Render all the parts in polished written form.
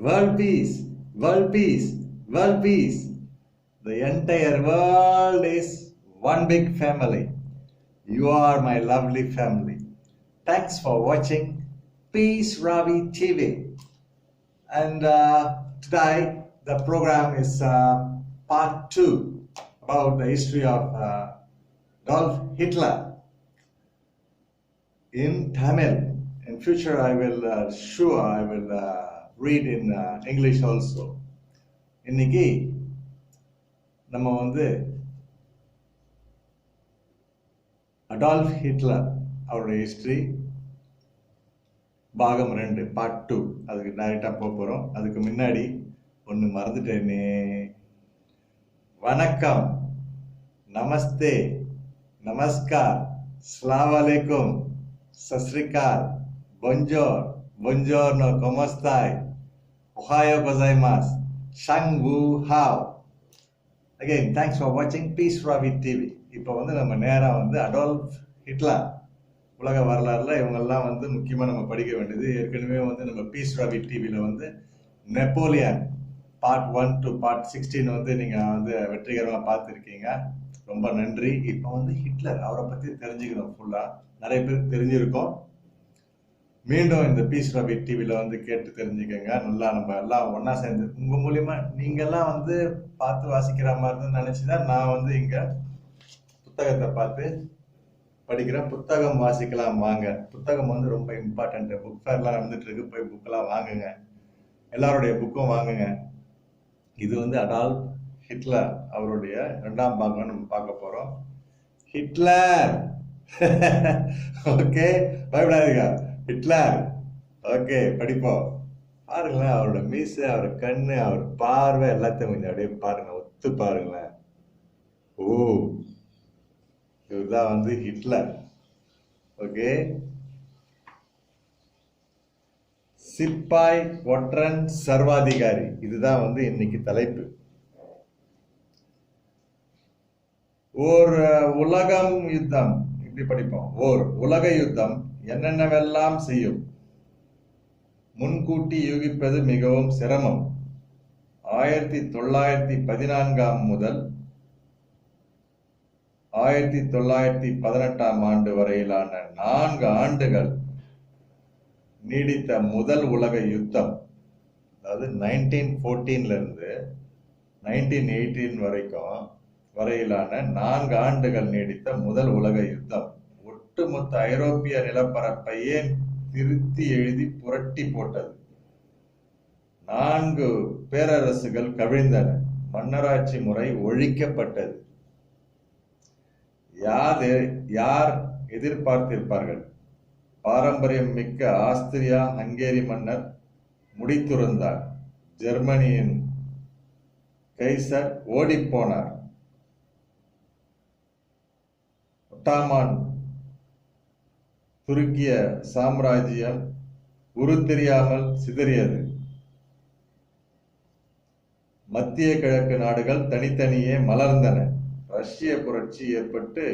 World peace, world peace, world peace. The entire world is one big family. You are my lovely family. Thanks for watching Peace Ravi TV. And today the program is part 2 about the history of Adolf Hitler in Tamil. In future, I will read in English also. இன்னைக்கு நம்ம வந்து Adolf Hitler அவருடைய history பாகம் 2 part 2 அதுக்கு டைரக்டா போறோம். அதுக்கு முன்னாடி ஒன்னு மறந்துட்டேனே. வணக்கம், நமஸ்தே, நமஸ்கார், அஸ்ஸலாமு அலைக்கும், சஸ்ரிகால், bonjour, buongiorno, como stai, ohayo gozaimasu, shang wu hao. Again, thanks for watching Peace Ravi TV. இப்போ வந்து நம்ம நேரா வந்து அடால்ஃப் ஹிட்லர் உலக வரலாறுல இவங்கெல்லாம் வந்து முக்கியமா நம்ம படிக்க வேண்டியது. ஏற்கனவே வந்து நம்ம பீஸ் ராவி டிவியில வந்து நெப்போலியன் பார்ட் 1 to பார்ட் 16 வந்து நீங்க வந்து வெற்றிகரமா பார்த்துருக்கீங்க. ரொம்ப நன்றி. இப்போ வந்து ஹிட்லர் அவரை பத்தி தெரிஞ்சுக்கணும். ஃபுல்லா நிறைய பேருக்கு தெரிஞ்சிருக்கோம். மீண்டும் இந்த பீஸ் ராவி டிவியில வந்து கேட்டு தெரிஞ்சுக்கங்க. நல்லா நம்ம எல்லாம் ஒன்னா சேர்ந்து உங்க மூலியமா நீங்க எல்லாம் வந்து பார்த்து வாசிக்கிற மாதிரி நினைச்சுதான் நான் வந்து இங்க புத்தகத்தை பார்த்து படிக்கிறேன். புத்தகம் வாசிக்கலாம் வாங்க. புத்தகம் வந்து ரொம்ப இம்பார்ட்டன்ட். புக் ஃபேர்லாம் நடந்துட்டு இருக்கு. போய் புக்கெல்லாம் வாங்குங்க. எல்லாருடைய புக்கும் வாங்குங்க. இது வந்து அடால்ஃப் ஹிட்லர் அவருடைய 2ஆம் பாகம் நம்ம பார்க்க போறோம். ஹிட்லர் ஓகே, பயப்படாதீங்க. ஹிட்லர் ஓகே, படிப்போம். பாருங்களேன், அவரோட மீசை, அவர் கண்ணு, அவர் பார்வை எல்லாத்தையும் கொஞ்சம் அப்படியே பாருங்க, ஒத்து பாருங்களேன். ஓ, இதுதான் வந்து ஹிட்லர். ஓகே, சிப்பாய் ஒற்றன் சர்வாதிகாரி, இதுதான் வந்து இன்னைக்கு தலைப்பு. ஓர் உலகம் யுத்தம், இப்படி படிப்போம். ஓர் உலக யுத்தம் என்னென்னவெல்லாம் செய்யும், முன்கூட்டி யூகிப்பது மிகவும் சிரமம். 1914 முதல் 1918 ஆண்டு வரையிலான 4 ஆண்டுகள் நீடித்த முதல் உலக யுத்தம், அதாவது 1914 இருந்து 1918 வரையிலான 4 ஆண்டுகள் நீடித்த முதல் உலக யுத்தம் ஒட்டுமொத்த ஐரோப்பிய நிலப்பரப்பையே திருத்தி எழுதி புரட்டி போட்டது. 4 பேரரசுகள் கவிழ்ந்தன. மன்னராட்சி முறை ஒழிக்கப்பட்டது. யார் எதிர்பார்த்திருப்பார்கள்? பாரம்பரியம் மிக்க ஆஸ்திரியா ஹங்கேரி மன்னர் முடித்துறந்தார். ஜெர்மனியின் கைசர் ஓடிப்போனார். ஒட்டாமான் துருக்கிய சாம்ராஜ்யம் உருத்தெரியாமல் சிதறியது. மத்திய கிழக்கு நாடுகள் தனித்தனியே மலர்ந்தன. ரஷ்ய புரட்சி ஏற்பட்டு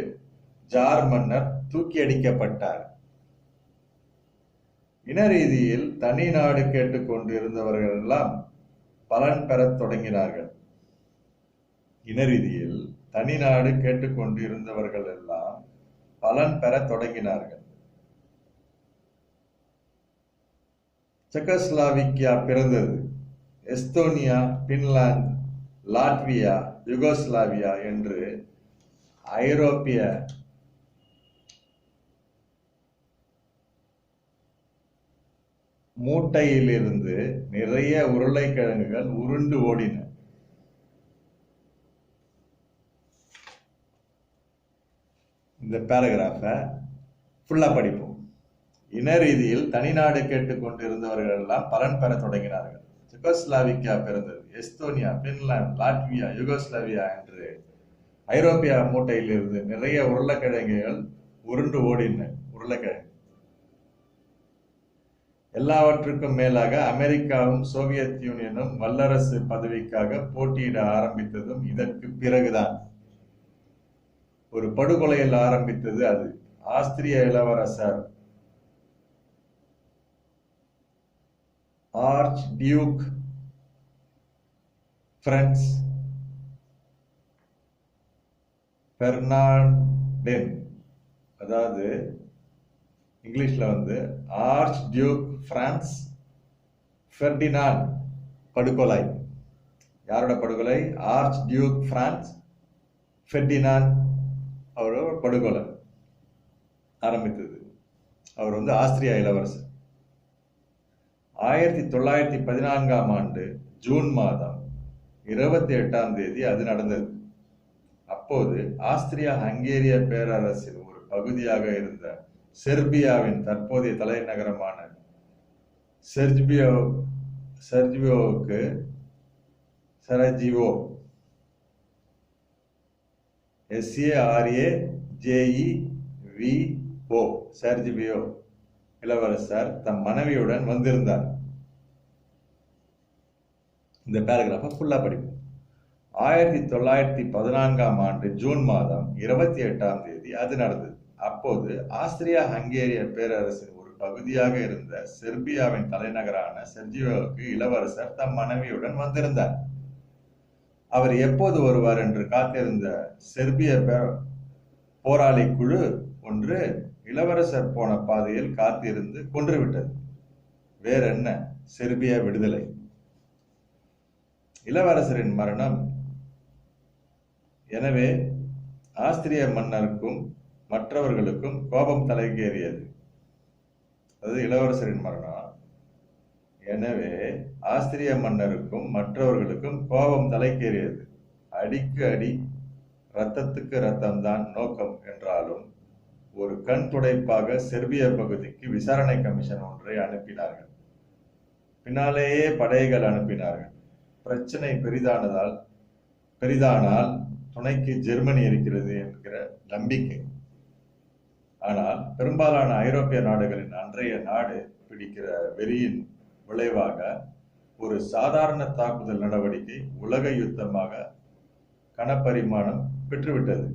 ஜார் மன்னர் தூக்கி அடிக்கப்பட்டார். இன ரீதியில் தனி நாடு கேட்டுக் கொண்டிருந்தவர்கள் எல்லாம் பலன் பெறத் தொடங்கினார்கள். இன ரீதியில் தனி நாடு கேட்டுக் கொண்டிருந்தவர்கள் எல்லாம் பலன் பெறத் தொடங்கினார்கள். செக்கோஸ்லாவிக்கியா பிறந்தது. எஸ்தோனியா, பின்லாந்து, லாட்வியா, யுகோஸ்லாவியா என்று ஐரோப்பிய மூட்டையிலிருந்து நிறைய உருளைக்கிழங்குகள் உருண்டு ஓடின. இந்த பேராகிராஃபை ஃபுல்லா படிப்போம். இன ரீதியில் தனிநாடு கேட்டுக் கொண்டிருந்தவர்கள் எல்லாம் பலன் பெற தொடங்கினார்கள். செக்கோஸ்லாவிக்கியா பிறந்தது. எஸ்தோனியா, பின்லாந்து, லாட்வியா, யுகோஸ்லாவியா என்று ஐரோப்பிய மூட்டையிலிருந்து நிறைய உருளைக்கிழங்குகள் உருண்டு ஓடின. உருளைக்கிழங்கு எல்லாவற்றுக்கும் மேலாக அமெரிக்காவும் சோவியத் யூனியனும் வல்லரசு பதவிக்காக போட்டியிட ஆரம்பித்ததும் இதற்கு பிறகுதான். ஒரு படுகொலையில் ஆரம்பித்தது அது. ஆஸ்திரிய இளவரசர் ஆர்ச் டியூக் பிரான்ஸ் பெர்னாண்டின், அதாவது இங்கிலீஷ்ல ஆர்ச் டியூக் பிரான்ஸ் ஃபெர்டினாண்ட் படுகொலை. யாரோட படுகொலை? ஆர்ச் டியூக் பிரான்ஸ் ஃபெர்டினாண்ட் அவரோட படுகொலை ஆரம்பித்தது. அவர் ஆஸ்திரியா இளவரசர். 1914ஆம் ஆண்டு ஜூன் மாதம் 28ஆம் தேதி அது நடந்தது. அப்போது ஆஸ்திரியா ஹங்கேரிய பேரரசின் ஒரு பகுதியாக இருந்த செர்பியாவின் தற்போதைய தலைநகரமான சராஜிவோவுக்கு சராஜிவோ இளவரசர் தம் மனைவியுடன் வந்திருந்தார். இந்த பேராகிராஃபை ஃபுல்லா படிப்போம். 1914ஆம் ஆண்டு ஜூன் மாதம் 28ஆம் தேதி அது நடந்தது. அப்போது ஆஸ்திரியா ஹங்கேரிய பேரரசின் ஒரு பகுதியாக இருந்த செர்பியாவின் தலைநகரான சராஜிவோவுக்கு இளவரசர் தம் மனைவியுடன் வந்திருந்தார். அவர் எப்போது வருவார் என்று காத்திருந்த செர்பிய போராளி குழு ஒன்று இளவரசர் போன பாதையில் காத்திருந்து கொன்றுவிட்டது. வேற என்ன, செர்பிய விடுதலை. இளவரசரின் மரணம் எனவே ஆஸ்திரிய மன்னருக்கும் மற்றவர்களுக்கும் கோபம் தலைக்கேறியது. அது இளவரசரின் மரணம். எனவே ஆஸ்திரிய மன்னருக்கும் மற்றவர்களுக்கும் கோபம் தலைக்கேறியது. அடிக்கு அடி, ரத்தத்துக்கு ரத்தம் தான் நோக்கம் என்றாலும் ஒரு கண் துடைப்பாக செர்பிய பகுதிக்கு விசாரணை கமிஷன் ஒன்றை அனுப்பினார்கள். பின்னாலேயே படைகள் அனுப்பினார்கள். பிரச்சனை பெரிதானால் துணைக்கு ஜெர்மனி இருக்கிறது என்கிற நம்பிக்கை. ஆனால் பெரும்பாலான ஐரோப்பிய நாடுகளின் அன்றைய நாடு பிடிக்கிற வெறியின் விளைவாக ஒரு சாதாரண தாக்குதல் நடவடிக்கை உலக யுத்தமாக கனப்பரிமாணம் பெற்றுவிட்டது.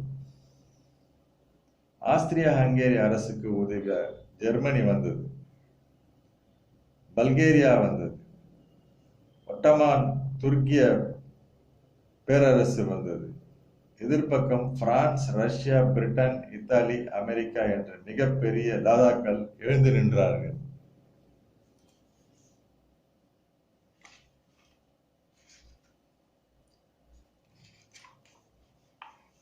ஆஸ்திரியா ஹங்கேரிய அரசுக்கு உதவிய ஜெர்மனி வந்தது, பல்கேரியா வந்தது, ஒட்டமான் துருக்கிய பேரரசு வந்தது. எதிர்ப்பக்கம் France, Russia, Britain, Italy, America என்ற மிகப்பெரிய தாதாக்கள் எழுந்து நின்றார்கள்.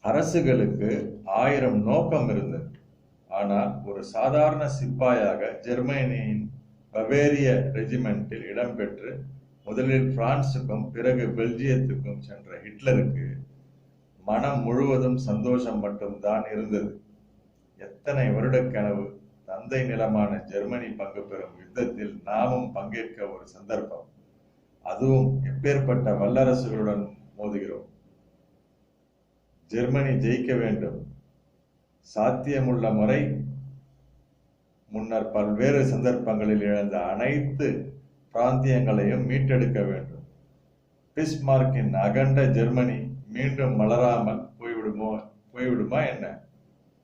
அரசுகளுக்கு 1000 நோக்கம் இருந்தது. ஆனால் ஒரு சாதாரண சிப்பாயாக ஜெர்மனியின் பவேரிய ரெஜிமெண்டில் இடம்பெற்று முதலில் பிரான்சுக்கும் பிறகு பெல்ஜியத்துக்கும் சென்ற ஹிட்லருக்கு மனம் முழுவதும் சந்தோஷம் மட்டும்தான் இருந்தது. எத்தனை வருட கனவு! தந்தை நிலமான ஜெர்மனி பங்கு பெறும் யுத்தத்தில் நாமும் பங்கேற்க ஒரு சந்தர்ப்பம். அதுவும் எப்பேற்பட்ட வல்லரசுகளுடன் மோதுகிறோம். ஜெர்மனி ஜெயிக்க வேண்டும். சாத்தியமுள்ள முறை முன்னர் பல்வேறு சந்தர்ப்பங்களில் இழந்த அனைத்து பிராந்தியங்களையும் மீட்டெடுக்க வேண்டும். பிஸ்மார்க்கின் அகண்ட ஜெர்மனி மீண்டும் மலராமல் போய்விடுமா என்ன?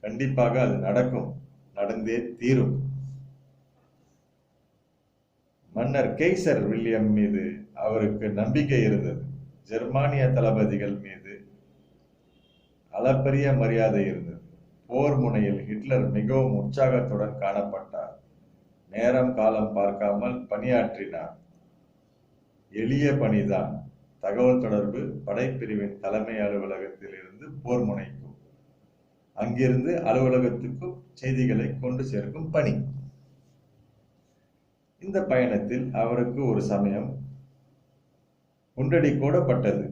கண்டிப்பாக அது நடக்கும், நடந்தே தீரும். மன்னர் கெய்சர் வில்லியம் மீது அவருக்கு நம்பிக்கை இருந்தது. ஜெர்மானிய தளபதிகள் மீது அளப்பரிய மரியாதை இருந்தது. போர் முனையில் ஹிட்லர் மிகவும் உற்சாகத்துடன் காணப்பட்டார். நேரம் காலம் பார்க்காமல் பணியாற்றினார். எளிய பணிதான். தகவல் தொடர்பு படைப்பிரிவின் தலைமை அலுவலகத்தில் இருந்து போர் முனைக்கும், அங்கிருந்து அலுவலகத்துக்கும் செய்திகளை கொண்டு சேர்க்கும் பணி. இந்த பயணத்தில் அவருக்கு ஒரு சமயம் குண்டடி கூடப்பட்டது.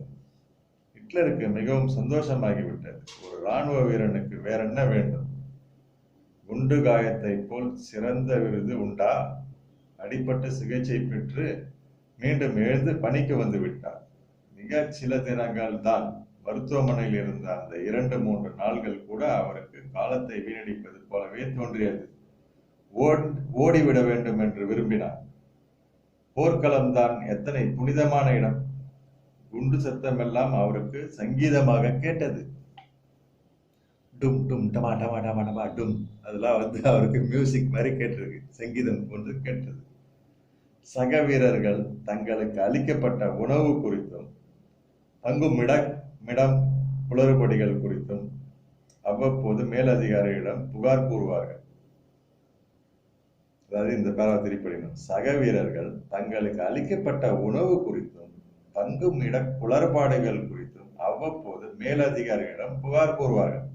ஹிட்லருக்கு மிகவும் சந்தோஷமாகிவிட்டது. ஒரு இராணுவ வீரனுக்கு வேற என்ன வேண்டும்? குண்டு காயத்தை போல் சிறந்த விருது உண்டா? அடிபட்டு சிகிச்சை பெற்று மீண்டும் எழுந்து பணிக்கு வந்து விட்டார். மிக சில தினங்கள் தான். மருத்துவமனையில் இருந்த அந்த 2-3 நாள்கள் கூட அவருக்கு காலத்தை வீணடிப்பது போலவே தோன்றியது. ஓடிவிட வேண்டும் என்று விரும்பினார். போர்க்களம்தான் எத்தனை புனிதமான இடம்! குண்டு சத்தமெல்லாம் அவருக்கு சங்கீதமாக கேட்டது. டும் டும் டமா டமா டமா டமா டும், அதெல்லாம் அவருக்கு மியூசிக் மாதிரி கேட்டிருக்கு, சங்கீதம் போன்று கேட்டது. சக வீரர்கள் தங்களுக்கு அளிக்கப்பட்ட உணவு குறித்தும் தங்கும் இடம் குளறுபடிகள் குறித்தும் அவ்வப்போது மேலதிகாரியிடம் புகார் கூறுவார்கள். அதாவது இந்த பேரா திருப்படினும், சக வீரர்கள் தங்களுக்கு அளிக்கப்பட்ட உணவு குறித்தும் தங்கும் இட குளறுபாடுகள் குறித்தும் அவ்வப்போது மேலதிகாரிகளிடம் புகார் கூறுவார்கள்.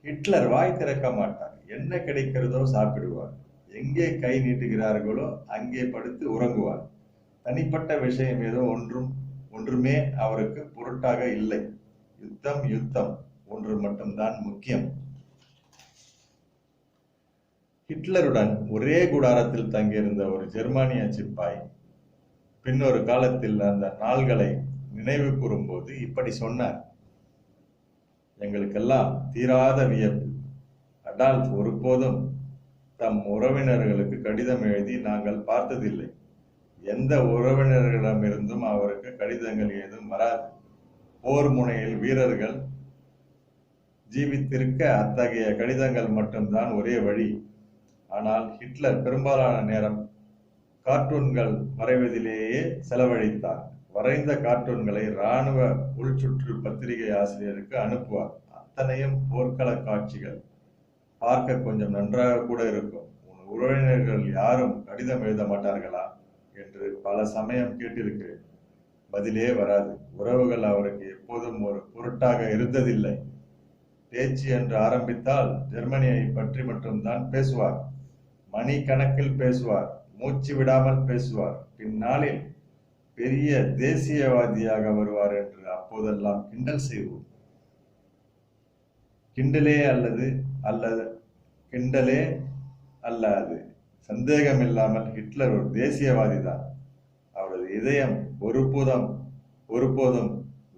ஹிட்லர் வாய் திறக்க மாட்டார். என்ன கிடைக்கிறதோ சாப்பிடுவார். எங்கே கை நீட்டுகிறார்களோ அங்கே படுத்து உறங்குவார். தனிப்பட்ட விஷயம் ஏதோ ஒன்றுமே அவருக்கு பொருட்டாக இல்லை. யுத்தம் யுத்தம் ஒன்று மட்டும்தான் முக்கியம். ஹிட்லருடன் ஒரே கூடாரத்தில் தங்கியிருந்த ஒரு ஜெர்மானிய சிப்பாய் பின்னொரு காலத்தில் அந்த நாள்களை நினைவு கூறும்போது இப்படி சொன்னார். எங்களுக்கெல்லாம் தீராத வியப்பு. அடால்ஃப் ஒருபோதும் தம் உறவினர்களுக்கு கடிதம் எழுதி நாங்கள் பார்த்ததில்லை. எந்த உறவினர்களிடமிருந்தும் அவருக்கு கடிதங்கள் ஏதும் வராது. போர் முனையில் வீரர்கள் ஜீவித்திருக்க அத்தகைய கடிதங்கள் மட்டும்தான் ஒரே வழி. ஆனால் ஹிட்லர் பெரும்பாலான நேரம் கார்ட்டூன்கள் வரைவதிலேயே செலவழித்தார். வரைந்த கார்ட்டூன்களை இராணுவ உள்சுற்று பத்திரிகை ஆசிரியருக்கு அனுப்புவார். அத்தனையும் போர்க்கள காட்சிகள். பார்க்க கொஞ்சம் நன்றாக கூட இருக்கும். உன் உறவினர்கள் யாரும் கடிதம் எழுத மாட்டார்களா என்று பல சமயம் கேட்டிருக்கிறேன். பதிலே வராது. உறவுகள் அவருக்கு எப்போதும் ஒரு பொருட்டாக இருந்ததில்லை. பேச்சு என்று ஆரம்பித்தால் ஜெர்மனியை பற்றி மட்டும்தான் பேசுவார். மணி கணக்கில் பேசுவார். மூச்சு விடாமல் பேசுவார். பின்னாளில் பெரிய தேசியவாதியாக வருவார் என்று அப்போதெல்லாம் கிண்டல் செய்வோம். கிண்டலே அல்லாது சந்தேகமில்லாமல் ஹிட்லர் ஒரு தேசியவாதி தான். அவரது இதயம் ஒருபோதும்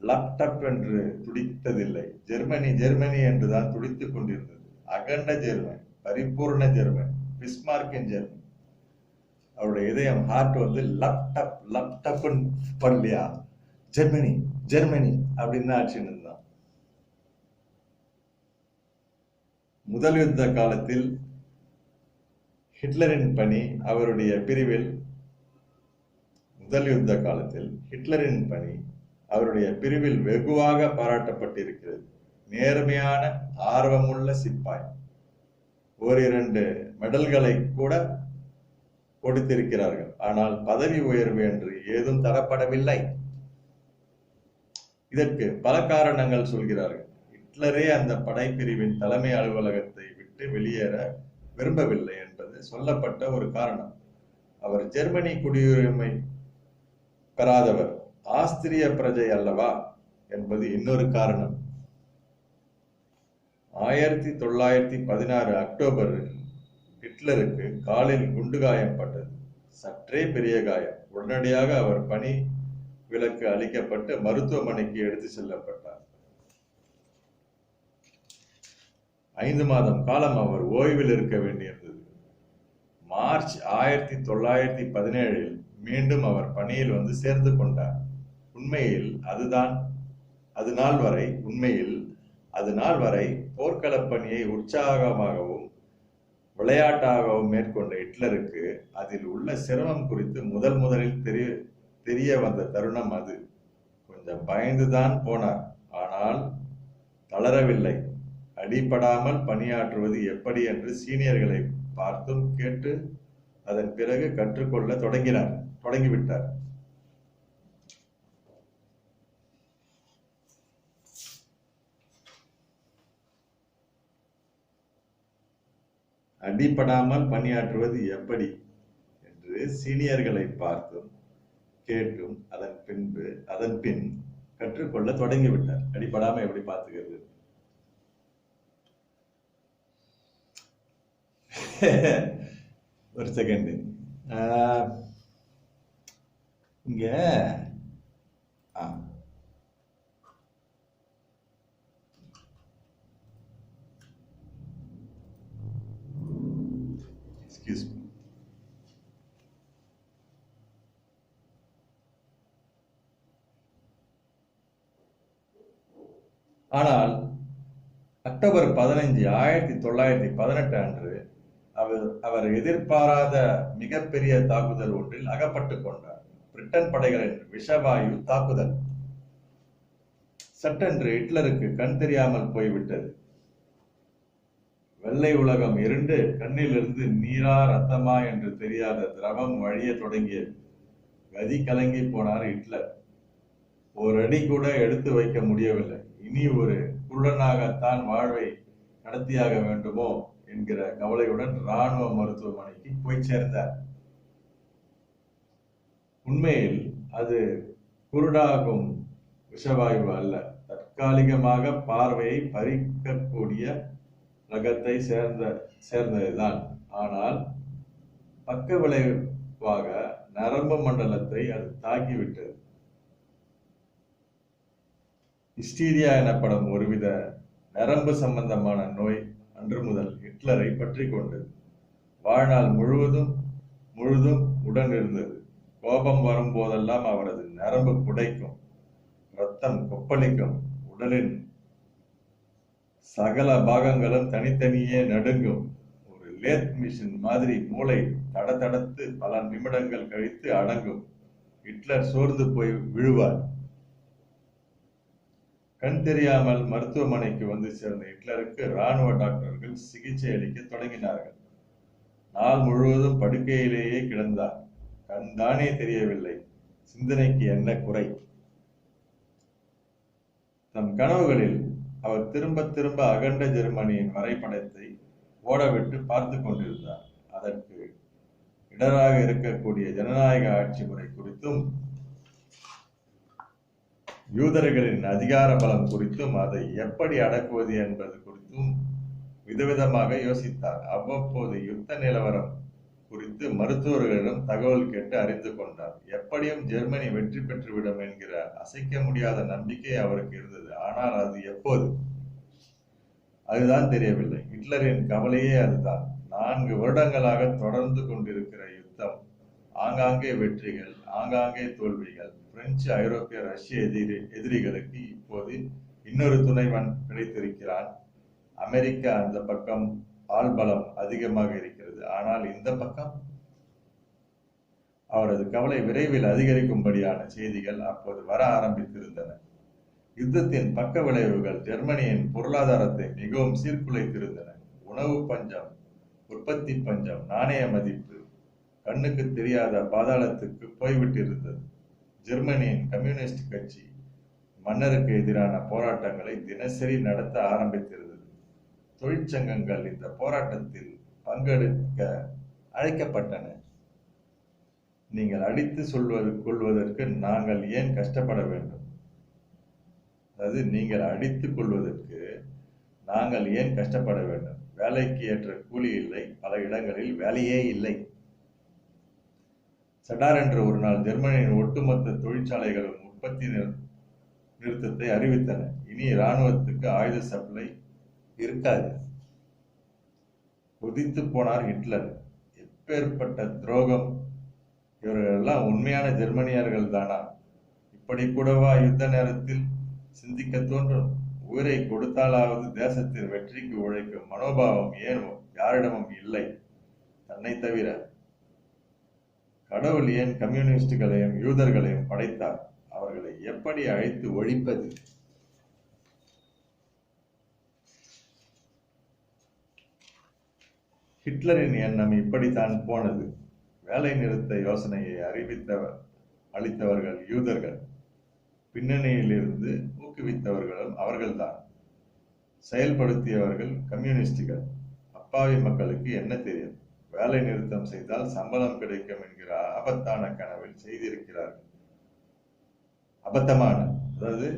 லேப்டாப் என்று துடித்ததில்லை. ஜெர்மனி ஜெர்மனி என்றுதான் துடித்துக் கொண்டிருந்தது. அகண்ட ஜெர்மன், பரிபூர்ண ஜெர்மன், பிஸ்மார்க்கின் ஜெர்மன். அவருடைய இதயம் ஹார்ட் லேப்டாப்னு பண்ணலையா, ஜெர்மனி ஜெர்மனி அப்படின்னு தான் ஆட்சின்னு இருந்தான். முதல் யுத்த காலத்தில் ஹிட்லரின் பணி அவருடைய பிரிவில் வெகுவாக பாராட்டப்பட்டிருக்கிறது. நேர்மையான ஆர்வமுள்ள சிப்பாய். ஓரிரண்டு மெடல்களை கூட கொடுத்திருக்கிறார்கள். ஆனால் பதவி உயர்வு என்று ஏதும் தரப்படவில்லை. இதற்கு பல காரணங்கள் சொல்கிறார்கள். ஹிட்லரே அந்த படைப்பிரிவின் தலைமை அலுவலகத்தை விட்டு வெளியேற விரும்பவில்லை என்பது சொல்லப்பட்ட ஒரு காரணம். அவர் ஜெர்மனி குடியுரிமை பெறாதவர், ஆஸ்திரிய பிரஜை அல்லவா என்பது இன்னொரு காரணம். 1916 அக்டோபரில் ஹிட்லருக்கு காலில் குண்டு காயப்பட்டது. சற்றே பெரிய காயம். உடனடியாக அவர் பணி விலக்கு அளிக்கப்பட்டு மருத்துவமனைக்கு எடுத்து செல்லப்பட்டார். 5 மாதம் காலம் அவர் ஓய்வில் இருக்க வேண்டியிருந்தது. மார்ச் 1917 மீண்டும் அவர் பணியில் வந்து சேர்ந்து கொண்டார். உண்மையில் அது நாள் வரை போர்க்களப் பணியை உற்சாகமாகவும் விளையாட்டாகவும் மேற்கொண்ட ஹிட்லருக்கு அதில் உள்ள சிரமம் குறித்து முதலில் தெரிய வந்த தருணம் அது. கொஞ்சம் பயந்துதான் போனார். ஆனால் தளரவில்லை. அடிபடாமல் பணியாற்றுவது எப்படி என்று சீனியர்களை பார்த்தும் கேட்டு அதன் பிறகு கற்றுக்கொள்ள தொடங்கிவிட்டார். அடிபடாமல் பணியாற்றுவது எப்படி என்று சீனியர்களை பார்த்தும் கேட்டும் அதன் பின் கற்றுக்கொள்ள தொடங்கிவிட்டார். அடிபடாம எப்படி பார்த்துக்கிறது. ஒரு செகண்ட். இங்க எக்ஸ்கியூஸ் மீ. ஆனால் அக்டோபர் 15, 1918 அன்று அவர் எதிர்பாராத மிகப்பெரிய தாக்குதல் ஒன்றில் அகப்பட்டுக் கொண்டார். பிரிட்டன் படைகளின் விஷவாயு தாக்குதல். சட்டென்று ஹிட்லருக்கு கண் தெரியாமல் போய்விட்டது. வெள்ளை உலகம் இருண்டு கண்ணிலிருந்து நீரா ரத்தமா என்று தெரியாத திரவம் வழிய தொடங்கியது. கதி கலங்கி போனார் ஹிட்லர். ஒரு அடி கூட எடுத்து வைக்க முடியவில்லை. இனி ஒரு குருடனாகத்தான் வாழ்வை நடத்தியாக வேண்டுமோ என்கிற கவலையுடன் இராணுவ மருத்துவமனைக்கு போய் சேர்ந்தார். உண்மையில் அது குருடாகும் விஷவாயு அல்ல, தற்காலிகமாக பார்வையை பறிக்கக்கூடிய ரகத்தை சேர்ந்ததுதான். ஆனால் பக்க விளைவாக நரம்பு மண்டலத்தை அது தாக்கிவிட்டது. ஹிஸ்டீரியா எனப்படும் ஒருவித நரம்பு சம்பந்தமான நோய் அன்று முதல் ஹிட்லரை பற்றி கொண்டது. வாழ்நாள் முழுதும் உடன் இருந்தது. கோபம் வரும்போதெல்லாம் அவரது நரம்பு புடைக்கும், ரத்தம் கொப்பளிக்கும், உடலின் சகல பாகங்களும் தனித்தனியே நடுங்கும். ஒரு லேத் மிஷின் மாதிரி மூளை தடதடத்து பல நிமிடங்கள் கழித்து அடங்கும். ஹிட்லர் சோர்ந்து போய் விழுவார். கண் தெரியாமல் மருத்துவமனைக்கு வந்து சேர்ந்த ஹிட்லருக்கு இராணுவ டாக்டர்கள் சிகிச்சை அளிக்க தொடங்கினார்கள். நாள் முழுவதும் படுக்கையிலேயே கிடந்தார். கண் தானே தெரியவில்லை. சிந்தனைக்கு என்ன குறை? தம் கனவுகளில் அவர் திரும்ப திரும்ப அகண்ட ஜெர்மனியின் வரைபடத்தை ஓடவிட்டு பார்த்து கொண்டிருந்தார். அதற்கு இடராக இருக்கக்கூடிய ஜனநாயக ஆட்சி முறை குறித்தும், யூதர்களின் அதிகார பலம் குறித்தும், அதை எப்படி அடக்குவது என்பது குறித்தும் விதவிதமாக யோசித்தார். அவ்வப்போது யுத்த நிலவரம் குறித்து மருத்துவர்களிடம் தகவல் கேட்டு அறிந்து கொண்டார். எப்படியும் ஜெர்மனி வெற்றி பெற்றுவிடும் என்கிற அசைக்க முடியாத நம்பிக்கை அவருக்கு இருந்தது. ஆனால் அது எப்போது? அதுதான் தெரியவில்லை. ஹிட்லரின் கவலையே அதுதான். 4 வருடங்களாக தொடர்ந்து கொண்டிருக்கிற யுத்தம், ஆங்காங்கே வெற்றிகள், ஆங்காங்கே தோல்விகள். பிரெஞ்சு, ஐரோப்பிய, ரஷ்ய எதிரிகளுக்கு இப்போது இன்னொரு துணைவன் கிடைத்திருக்கிறான். அமெரிக்கா அந்த பக்கம் ஆள்பலம் அதிகமாக இருக்கிறது. ஆனால் இந்த பக்கம்? அவரது கவலை விரைவில் அதிகரிக்கும்படியான செய்திகள் அப்போது வர ஆரம்பித்திருந்தன. யுத்தத்தின் பக்க விளைவுகள் ஜெர்மனியின் பொருளாதாரத்தை மிகவும் சீர்குலைத்திருந்தன. உணவு பஞ்சம், உற்பத்தி பஞ்சம், நாணய மதிப்பு கண்ணுக்கு தெரியாத பாதாளத்துக்கு போய்விட்டிருந்தது. ஜெர்மனியின் கம்யூனிஸ்ட் கட்சி மன்னருக்கு எதிரான போராட்டங்களை தினசரி நடத்த ஆரம்பித்திருந்தது. தொழிற்சங்கங்கள் இந்த போராட்டத்தில் பங்கெடுக்க அழைக்கப்பட்டன. நீங்கள் அடித்து கொள்வதற்கு நாங்கள் ஏன் கஷ்டப்பட வேண்டும்? அதாவது, நீங்கள் அடித்துக் கொள்வதற்கு நாங்கள் ஏன் கஷ்டப்பட வேண்டும்? வேலைக்கு ஏற்ற கூலி இல்லை, பல இடங்களில் வேலையே இல்லை. சடார் என்று ஒரு நாள் ஜெர்மனியின் ஒட்டுமொத்த தொழிற்சாலைகளும் உற்பத்தி நிறுத்தத்தை அறிவித்தன. இனி இராணுவத்துக்கு ஆயுத சப்ளை இருக்காது. கொதித்து போனார் ஹிட்லர். எப்பேற்பட்ட துரோகம்! இவர்களெல்லாம் உண்மையான ஜெர்மனியர்கள் தானா? இப்படி கூடவா யுத்த நேரத்தில் சிந்திக்க தோன்றும்? உயிரை கொடுத்தாலாவது தேசத்தின் வெற்றிக்கு உழைக்கும் மனோபாவம் ஏன் யாரிடமும் இல்லை, தன்னை தவிர? கடவுள் ஏன் கம்யூனிஸ்டுகளையும் யூதர்களையும் படைத்தார்? அவர்களை எப்படி அழைத்து ஒழிப்பது? ஹிட்லரின் எண்ணம் இப்படித்தான் போனது. வேலை நிறுத்த யோசனையை அளித்தவர்கள் யூதர்கள். பின்னணியில் இருந்து ஊக்குவித்தவர்களும் அவர்கள்தான். செயல்படுத்தியவர்கள் கம்யூனிஸ்டுகள். அப்பாவி மக்களுக்கு என்ன தெரியும்? வேலை நிறுத்தம் செய்தால் சம்பளம் கிடைக்கும் என்கிற ஆபத்தான கனவில் செய்திருக்கிறார்கள். அதாவது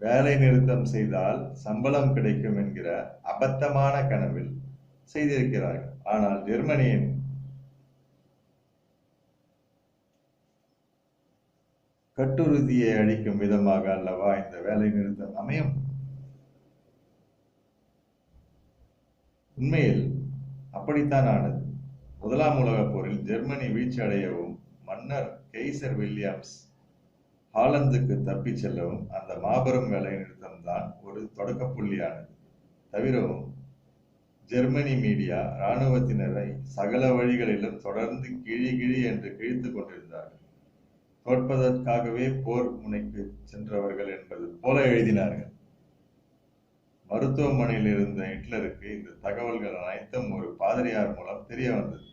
வேலை நிறுத்தம் செய்தால் சம்பளம் கிடைக்கும் என்கிற அபத்தமான கனவில் செய்திருக்கிறார்கள். ஆனால் ஜெர்மனியின் கட்டுறுதியை அளிக்கும் விதமாக அல்லவா இந்த வேலை நிறுத்தம் அமையும்? உண்மையில் அப்படித்தான் ஆனது. முதலாம் உலகப் போரில் ஜெர்மனி வீழ்ச்சி அடையவும், மன்னர் கெய்சர் வில்லியம்ஸ் ஹாலந்துக்கு தப்பிச் செல்லவும் அந்த மாபெரும் வேலை நிறுத்தம் தான் ஒரு தொடக்க புள்ளியானது. தவிரவும் ஜெர்மனி மீடியா இராணுவத்தினரை சகல வழிகளிலும் தொடர்ந்து கிழி என்று கிழித்துக் கொண்டிருந்தார்கள். தோற்பதற்காகவே போர் முனைக்கு சென்றவர்கள் என்பது போல எழுதினார்கள். மருத்துவமனையில் இருந்த ஹிட்லருக்கு இந்த தகவல்கள் அனைத்தும் ஒரு பாதிரியார் மூலம் தெரிய வந்தது.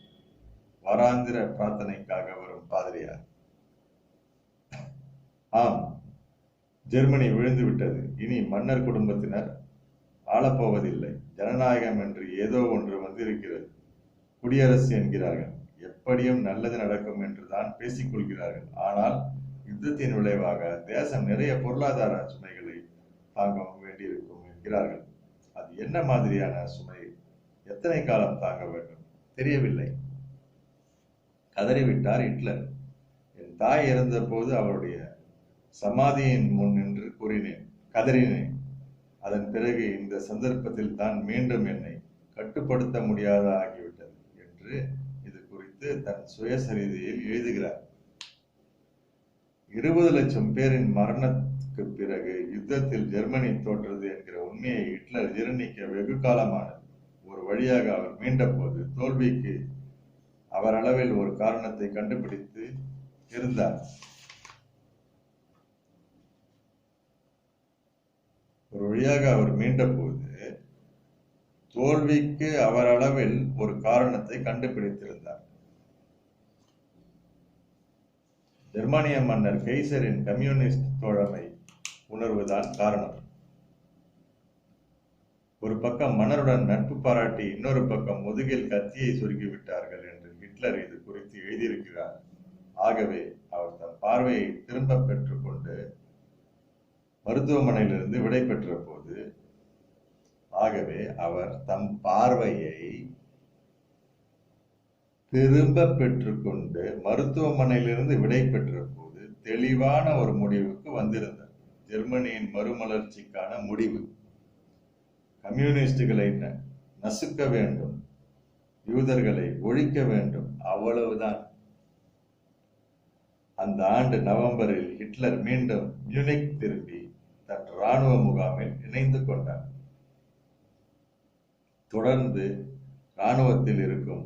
வாராந்திர பிரார்த்தனைக்காக வரும் பாதிரியார். ஆம், ஜெர்மனி விழுந்து விட்டது. இனி மன்னர் குடும்பத்தினர் ஆளப்போவதில்லை. ஜனநாயகம் என்று ஏதோ ஒன்று வந்திருக்கிறது. குடியரசு என்கிறார்கள். எப்படியும் நல்லது நடக்கும் என்றுதான் பேசிக் கொள்கிறார்கள். ஆனால் யுத்தத்தின் விளைவாக தேசம் நிறைய பொருளாதார சுமைகளை தாங்க வேண்டியிருக்கும் என்கிறார்கள். அது என்ன மாதிரியான சுமை, எத்தனை காலம் தாங்க வேண்டும் தெரியவில்லை. கதறிவிட்டார் ஹிட்லர். என் தாய் இறந்த போது அவருடைய சமாதியின் முன் நின்று கதறினேன். அதன் பிறகு இந்த சந்தர்ப்பத்தில் தான் மீண்டும் என்னை கட்டுப்படுத்த முடியாத ஆகிவிட்டது என்று இது குறித்து தன் சுயசரிதையில் எழுதுகிறார். 20 லட்சம் பேரின் மரணத்துக்கு பிறகு யுத்தத்தில் ஜெர்மனி தோற்றது என்கிற உண்மையை ஹிட்லர் ஜீரணிக்க வெகு காலமானது. ஒரு வழியாக அவர் மீண்ட போது தோல்விக்கு அவர் அளவில் ஒரு காரணத்தை கண்டுபிடித்து இருந்தார். ஒரு வழியாக அவர் மீண்ட போது தோல்விக்கு அவர் அளவில் ஒரு காரணத்தை கண்டுபிடித்திருந்தார். ஜெர்மானிய மன்னர் கெய்சரின் கம்யூனிஸ்ட் தோழமை உணர்வுதான் காரணம். ஒரு பக்கம் மன்னருடன் நட்பு பாராட்டி இன்னொரு பக்கம் முதுகில் கத்தியை சொருகிவிட்டார்கள் என்று ஹிட்லர் இது குறித்து எழுதியிருக்கிறார். ஆகவே அவர் தம் பார்வையை திரும்ப பெற்றுக்கொண்டு மருத்துவமனையிலிருந்து விடை பெற்ற போது தெளிவான ஒரு முடிவுக்கு வந்திருந்தார். ஜெர்மனியின் மறுமலர்ச்சிக்கான முடிவு. கம்யூனிஸ்டுகளை நசுக்க வேண்டும், யூதர்களை ஒழிக்க வேண்டும், அவ்வளவுதான். அந்த ஆண்டு நவம்பரில் ஹிட்லர் மீண்டும் மியூனிக் திரும்பி தன் இராணுவ முகாமில் இணைந்து கொண்டார். தொடர்ந்து இராணுவத்தில் இருக்கும்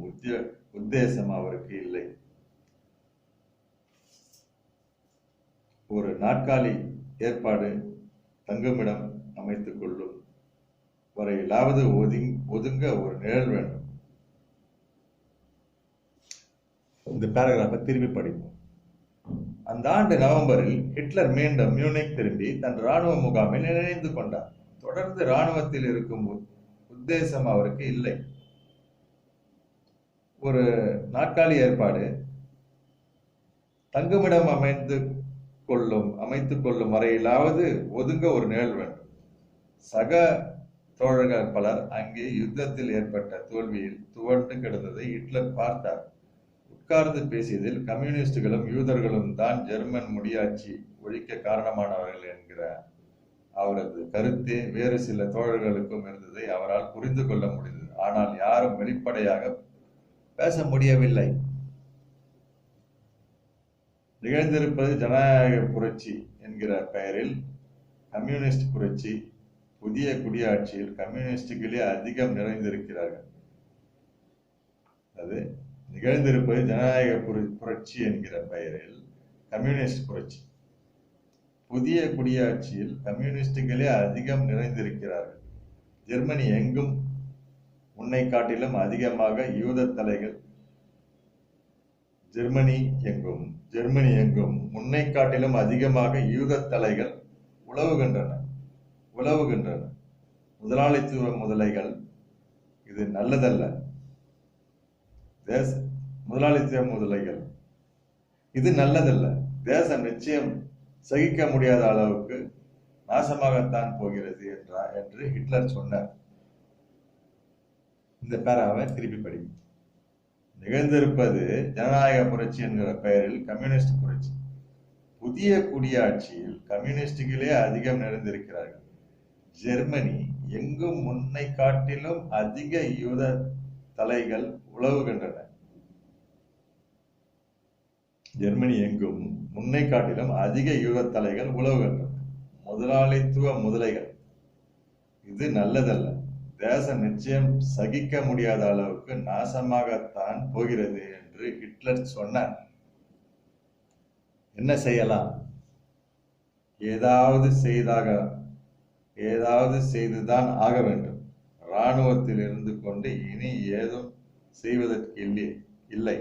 உத்தேசம் அவருக்கு இல்லை. ஒரு நாற்காலி ஏற்பாடு, தங்குமிடம் அமைத்துக் கொள்ளும் வரையிலாவது ஒதுங்க ஒரு நிழல் வேண்டும். இந்த பேராகிராஃபை திரும்பி படிப்போம். அந்த ஆண்டு நவம்பரில் ஹிட்லர் மீண்டும் மியூனிக் திரும்பி தன் இராணுவ முகாமில் இணைந்து கொண்டார். தொடர்ந்து இராணுவத்தில் இருக்கும் உத்தேசம் அவருக்கு இல்லை. ஒரு நாற்காலி ஏற்பாடு, தங்குமிடம் அமைத்துக் கொள்ளும் வரையிலாவது ஒதுங்க ஒரு நிழல் வேண்டும். சக தோழர்கள் பலர் அங்கே யுத்தத்தில் ஏற்பட்ட தோல்வியில் துவண்டு கிடந்ததை ஹிட்லர் பார்த்தார். உட்கார்ந்து பேசியதில் கம்யூனிஸ்டுகளும் யூதர்களும் தான் ஜெர்மன் முடியாட்சி ஒழிக்க காரணமானவர்கள் என்கிற அவரது கருத்தே வேறு சில தோழர்களுக்கும் இருந்ததை அவரால் புரிந்து கொள்ள முடிந்தது. ஆனால் யாரும் வெளிப்படையாக பேச முடியவில்லை. நிகழ்ந்திருப்பது ஜனநாயக புரட்சி என்கிற பெயரில் கம்யூனிஸ்ட் புரட்சி. புதிய குடியாட்சியில் கம்யூனிஸ்டுகளே அதிகம் நிறைந்திருக்கிறார்கள். அது நிகழ்ந்திருப்பது ஜனநாயக புரட்சி என்கிற பெயரில் கம்யூனிஸ்ட் புரட்சி. புதிய குடியாட்சியில் கம்யூனிஸ்டுகளே அதிகம் நிறைந்திருக்கிறார்கள். ஜெர்மனி எங்கும் முன்னை காட்டிலும் அதிகமாக யூத தலைகள் ஜெர்மனி எங்கும் முன்னை காட்டிலும் அதிகமாக யூத தலைகள் உலவுகின்றன. முதலாளித்துவ முதலைகள், இது நல்லதல்ல. முதலாளித்துவ முதலைகள், இது நல்லதல்ல. தேசம் நிச்சயம் சகிக்க முடியாத அளவுக்கு நாசமாகத்தான் போகிறது என்று ஹிட்லர் சொன்னார். இந்த பேராவை திருப்பி படி. நிகழ்ந்திருப்பது ஜனநாயக புரட்சி என்கிற பெயரில் கம்யூனிஸ்ட் புரட்சி. புதிய குடியாட்சியில் கம்யூனிஸ்டுகளே அதிகம் நிறைந்திருக்கிறார்கள். ஜெர்மனி எங்கும் முன்னை காட்டிலும் அதிக யூத தலைகள் உலவுகின்றன. ஜெர்மனி எங்கும் முன்னை காட்டிலும் அதிக யூத தலைகள் உலவுகின்றன. முதலாளித்துவ முதலைகள், இது நல்லதல்ல. தேசம் நிச்சயம் சகிக்க முடியாத அளவுக்கு நாசமாகத்தான் போகிறது என்று ஹிட்லர் சொன்னார். என்ன செய்யலாம்? ஏதாவது செய்துதான் ஆக வேண்டும். இராணுவத்தில் இருந்து கொண்டு இனி ஏதும் செய்வதற்கு இல்லை,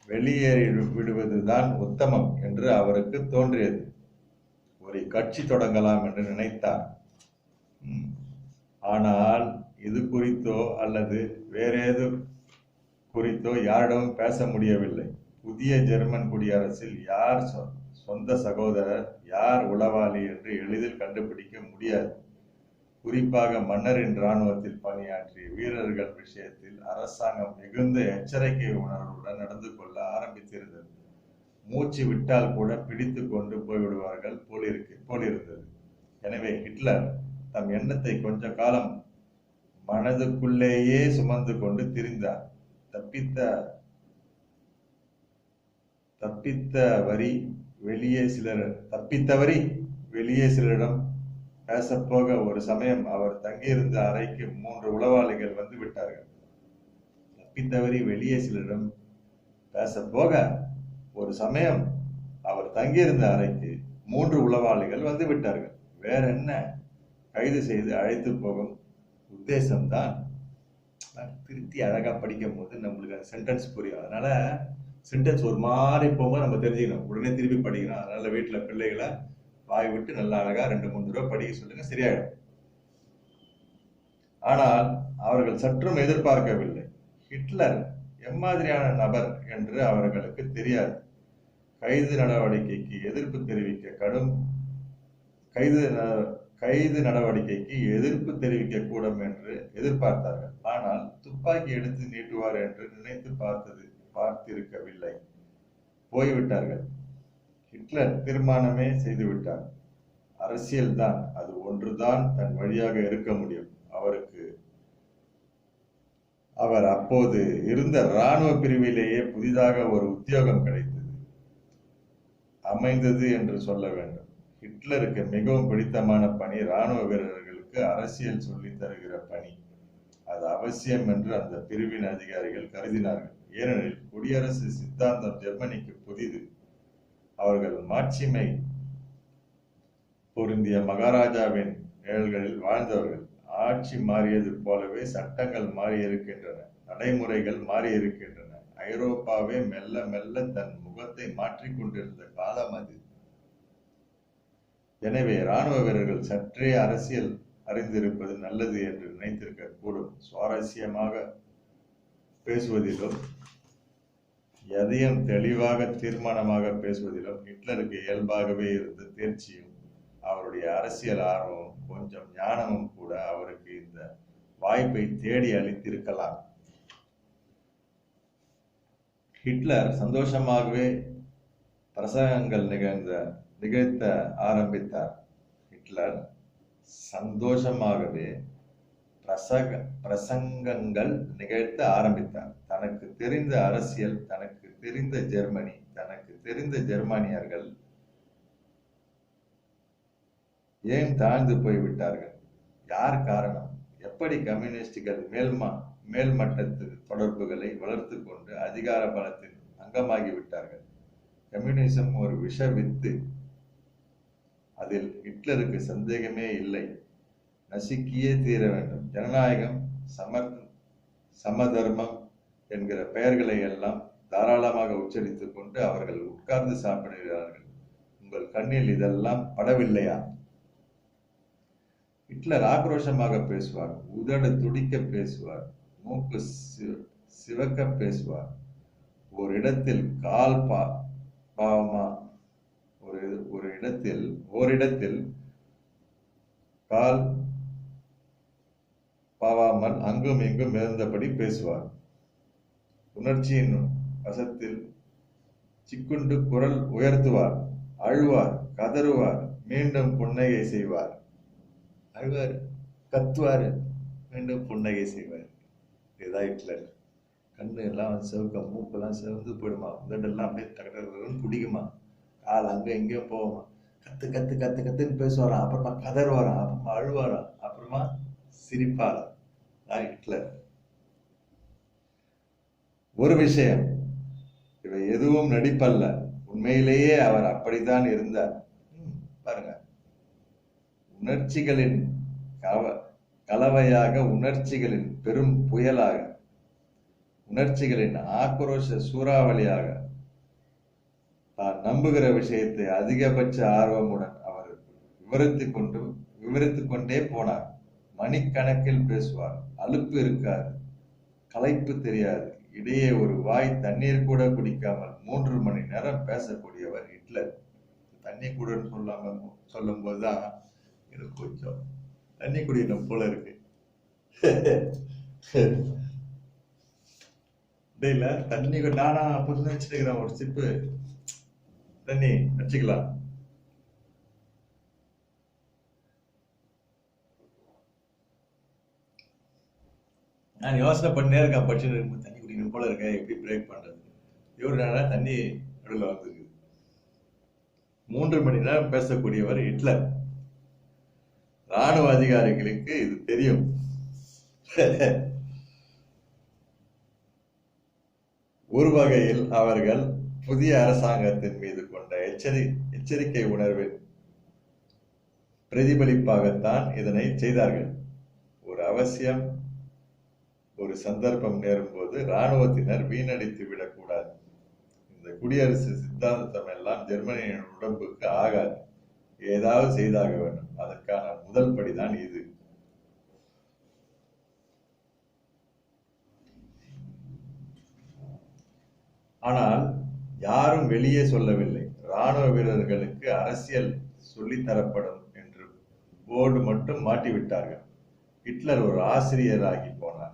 வெளியேறி விடுவதுதான் உத்தமம் என்று அவருக்கு தோன்றியது. ஒரு கட்சி தொடங்கலாம் என்று நினைத்தார். ஆனால் இது குறித்தோ அல்லது வேறேது குறித்தோ யாரிடமும் பேச முடியவில்லை. புதிய ஜெர்மன் குடியரசில் யார் சொந்த சகோதரர், யார் உளவாளி என்று எளிதில் கண்டுபிடிக்க முடியாது. குறிப்பாக மன்னரின் இராணுவத்தில் பணியாற்றிய வீரர்கள் விஷயத்தில் அரசாங்கம் மிகுந்த எச்சரிக்கை உணர்வுடன் நடந்து கொள்ள ஆரம்பித்திருந்தது. மூச்சு விட்டால் கூட பிடித்து கொண்டு போய்விடுவார்கள் போலிருந்தது. எனவே ஹிட்லர் தம் எண்ணத்தை கொஞ்ச காலம் மனதுக்குள்ளேயே சுமந்து கொண்டு திரிந்தார். தப்பித்தவரி வெளியே சிலரிடம் பேசப்போக ஒரு சமயம் அவர் தங்கியிருந்த அறைக்கு 3 உளவாளிகள் வந்து விட்டார்கள். தப்பித்தவரி வெளியே சிலரிடம் பேசப்போக ஒரு சமயம் அவர் தங்கியிருந்த அறைக்கு 3 உளவாளிகள் வந்து விட்டார்கள். வேற என்ன? கைது செய்து அழைத்து போகும் உத்தேசம்தான். திருத்தி அழகா படிக்கும் போது நம்மளுக்கு அந்த சென்டென்ஸ் புரியும். அதனால சென்டென்ஸ் ஒரு மாதிரி போகும்போது நம்ம தெரிஞ்சுக்கணும், உடனே திருப்பி படிக்கணும். அதனால வீட்டுல பிள்ளைகளை வாய் விட்டு நல்லா அழகா 2-3 தடவை படிக்க சொல்லுங்க, சரியாயிடும். ஆனால் அவர்கள் சற்றும் எதிர்பார்க்கவில்லை. ஹிட்லர் எம்மாதிரியான நபர் என்று அவர்களுக்கு தெரியாது. கைது நடவடிக்கைக்கு எதிர்ப்பு தெரிவிக்க கூடும் என்று எதிர்பார்த்தார்கள். ஆனால் துப்பாக்கி எடுத்து நீட்டுவார் என்று நினைத்து பார்த்திருக்கவில்லை. போய்விட்டார்கள். ஹிட்லர் தீர்மானமே செய்துவிட்டார். அரசியல் தான், அது ஒன்றுதான் தன் வழியாக இருக்க முடியும். அவர் அப்போது இருந்த இராணுவ பிரிவிலேயே புதிதாக ஒரு உத்தியோகம் அமைந்தது என்று சொல்ல வேண்டும். ஹிட்லருக்கு மிகவும் பிடித்தமான பணி இராணுவ வீரர்களுக்கு அரசியல் சொல்லித் தருகிற பணி. அது அவசியம் என்று அந்த பிரிவின் அதிகாரிகள் கருதினார்கள். ஏனெனில் குடியரசு சித்தாந்தம் ஜெர்மனிக்கு புதிது. அவர்கள் மாட்சிமை பொருந்திய மகாராஜாவின் நிழல்களில் வாழ்ந்தவர்கள். ஆட்சி மாறியது போலவே சட்டங்கள் மாறியிருக்கின்றன, நடைமுறைகள் மாறியிருக்கின்றன. ஐரோப்பாவே மெல்ல மெல்ல தன் முகத்தை மாற்றிக்கொண்டிருந்த காலம் அது. எனவே இராணுவ வீரர்கள் சற்றே அரசியல் அறிந்திருப்பது நல்லது என்று நினைத்திருக்க கூடும். சுவாரஸ்யமாக பேசுவதிலும் எதையும் தெளிவாக தீர்மானமாக பேசுவதிலும் ஹிட்லருக்கு இயல்பாகவே இருந்த தேர்ச்சியும் அவருடைய அரசியல் ஆர்வமும் கொஞ்சம் ஞானமும் கூட அவருக்கு இந்த வாய்ப்பை தேடி அளித்திருக்கலாம். ஹிட்லர் சந்தோஷமாகவே பிரசங்கங்கள் நிகழ்த்த ஆரம்பித்தார். ஹிட்லர் சந்தோஷமாகவே பிரசங்கங்கள் நிகழ்த்த ஆரம்பித்தார். தனக்கு தெரிந்த அரசியல், தனக்கு தெரிந்த ஜெர்மனி, தனக்கு தெரிந்த ஜெர்மானியர்கள் ஏன் தாழ்ந்து போய்விட்டார்கள்? யார் காரணம்? எப்படி கம்யூனிஸ்டுகள் மேல்மட்டத்து தொடர்புகளை வளர்த்து கொண்டு அதிகார பலத்தின் அங்கமாகிவிட்டார்கள்? கம்யூனிசம் ஒரு விஷ வித்து. அதில் ஹிட்லருக்கு சந்தேகமே இல்லை. நசுக்கியே தீர வேண்டும். ஜனநாயகம், சமதர்மம் என்கிற பெயர்களை எல்லாம் தாராளமாக உச்சரித்துக் கொண்டு அவர்கள் உட்கார்ந்து சாப்பிடுகிறார்கள். உங்கள் கண்ணில் இதெல்லாம் படவில்லையா? ஹிட்லர் ஆக்ரோஷமாக பேசுவார், உதடு துடிக்க பேசுவார், மூக்கு சிவக்க பேசுவார். ஒரு இடத்தில் ஓரிடத்தில் கால் பாவாமல் அங்கும் இங்கும் இருந்தபடி பேசுவார். உணர்ச்சியின் வசத்தில் சிக்குண்டு குரல் உயர்த்துவார், அழுவார், கதறுவார், மீண்டும் புன்னகை செய்வார். அழுவார், கத்துவார், மீண்டும் புன்னகை செய்வார். இதுதான் ஹிட்லர். கண்ணு எல்லாம் சிவக்க, மூக்கெல்லாம் சிவந்து போயிடுமா, உதடெல்லாம் அப்படியே தகடன்னு பிடிக்குமா, கால் அங்க எங்கேயும் போகுமா, கத்துன்னு பேசுவாராம், அப்புறமா கதறுவாராம், அப்புறமா அழுவாராம், அப்புறமா சிரிப்பாளர் தான் ஹிட்லர். ஒரு விஷயம், இவை எதுவும் நடிப்பல்ல, உண்மையிலேயே அவர் அப்படித்தான் இருந்தார். பாருங்க, உணர்ச்சிகளின் கலவையாக, உணர்ச்சிகளின் பெரும் புயலாக, உணர்ச்சிகளின் ஆக்ரோஷ சூறாவளியாக தான் நம்புகிற விஷயத்தை அதிகபட்ச ஆர்வமுடன் அவர் விவரித்துக் கொண்டே போனார். மணிக்கணக்கில் பேசுவார், அலுப்பு இருக்காது, களைப்பு தெரியாது. இடையே ஒரு வாய் தண்ணீர் கூட குடிக்காமல் 3 மணி நேரம் பேசக்கூடியவர் ஹிட்லர். தண்ணி கூட சொல்லும் போதுதான் எனக்கு கொஞ்சம் தண்ணி குடிக்கணும் போல இருக்கு. இல்ல தண்ணி நானா புதுசு வச்சிருக்கிறேன், ஒரு சிப்பு தண்ணி வச்சுக்கலாம். நான் யோசனை பண்ணே இருக்கேன், படிச்சுட்டு இருக்கும் தண்ணி குடிக்கணும் போல இருக்க, எப்படி பிரேக் பண்றது. இவரு நாளா தண்ணி நடுவில் வந்துருக்கு. 3 மணி நேரம் பேசக்கூடியவர் ஹிட்லர். ராணுவ அதிகாரிகளுக்கு இது தெரியும். ஒரு வகையில் அவர்கள் புதிய அரசாங்கத்தின் மீது கொண்ட எச்சரிக்கை உணர்வின் பிரதிபலிப்பாகத்தான் இதனை செய்தார்கள். ஒரு அவசியம், ஒரு சந்தர்ப்பம் நேரும் போது இராணுவத்தினர் வீணடித்து விடக்கூடாது. இந்த குடியரசு சித்தாந்தம் எல்லாம் ஜெர்மனியின் உடம்புக்கு ஆகாது, ஏதாவது செய்தாக வேண்டும். அதற்கான முதல் படிதான் இது. ஆனால் யாரும் வெளியே சொல்லவில்லை. இராணுவ வீரர்களுக்கு அரசியல் சொல்லித்தரப்படும் என்று போர்டு மட்டும் மாட்டிவிட்டார்கள். ஹிட்லர் ஒரு ஆசிரியராகி போனார்.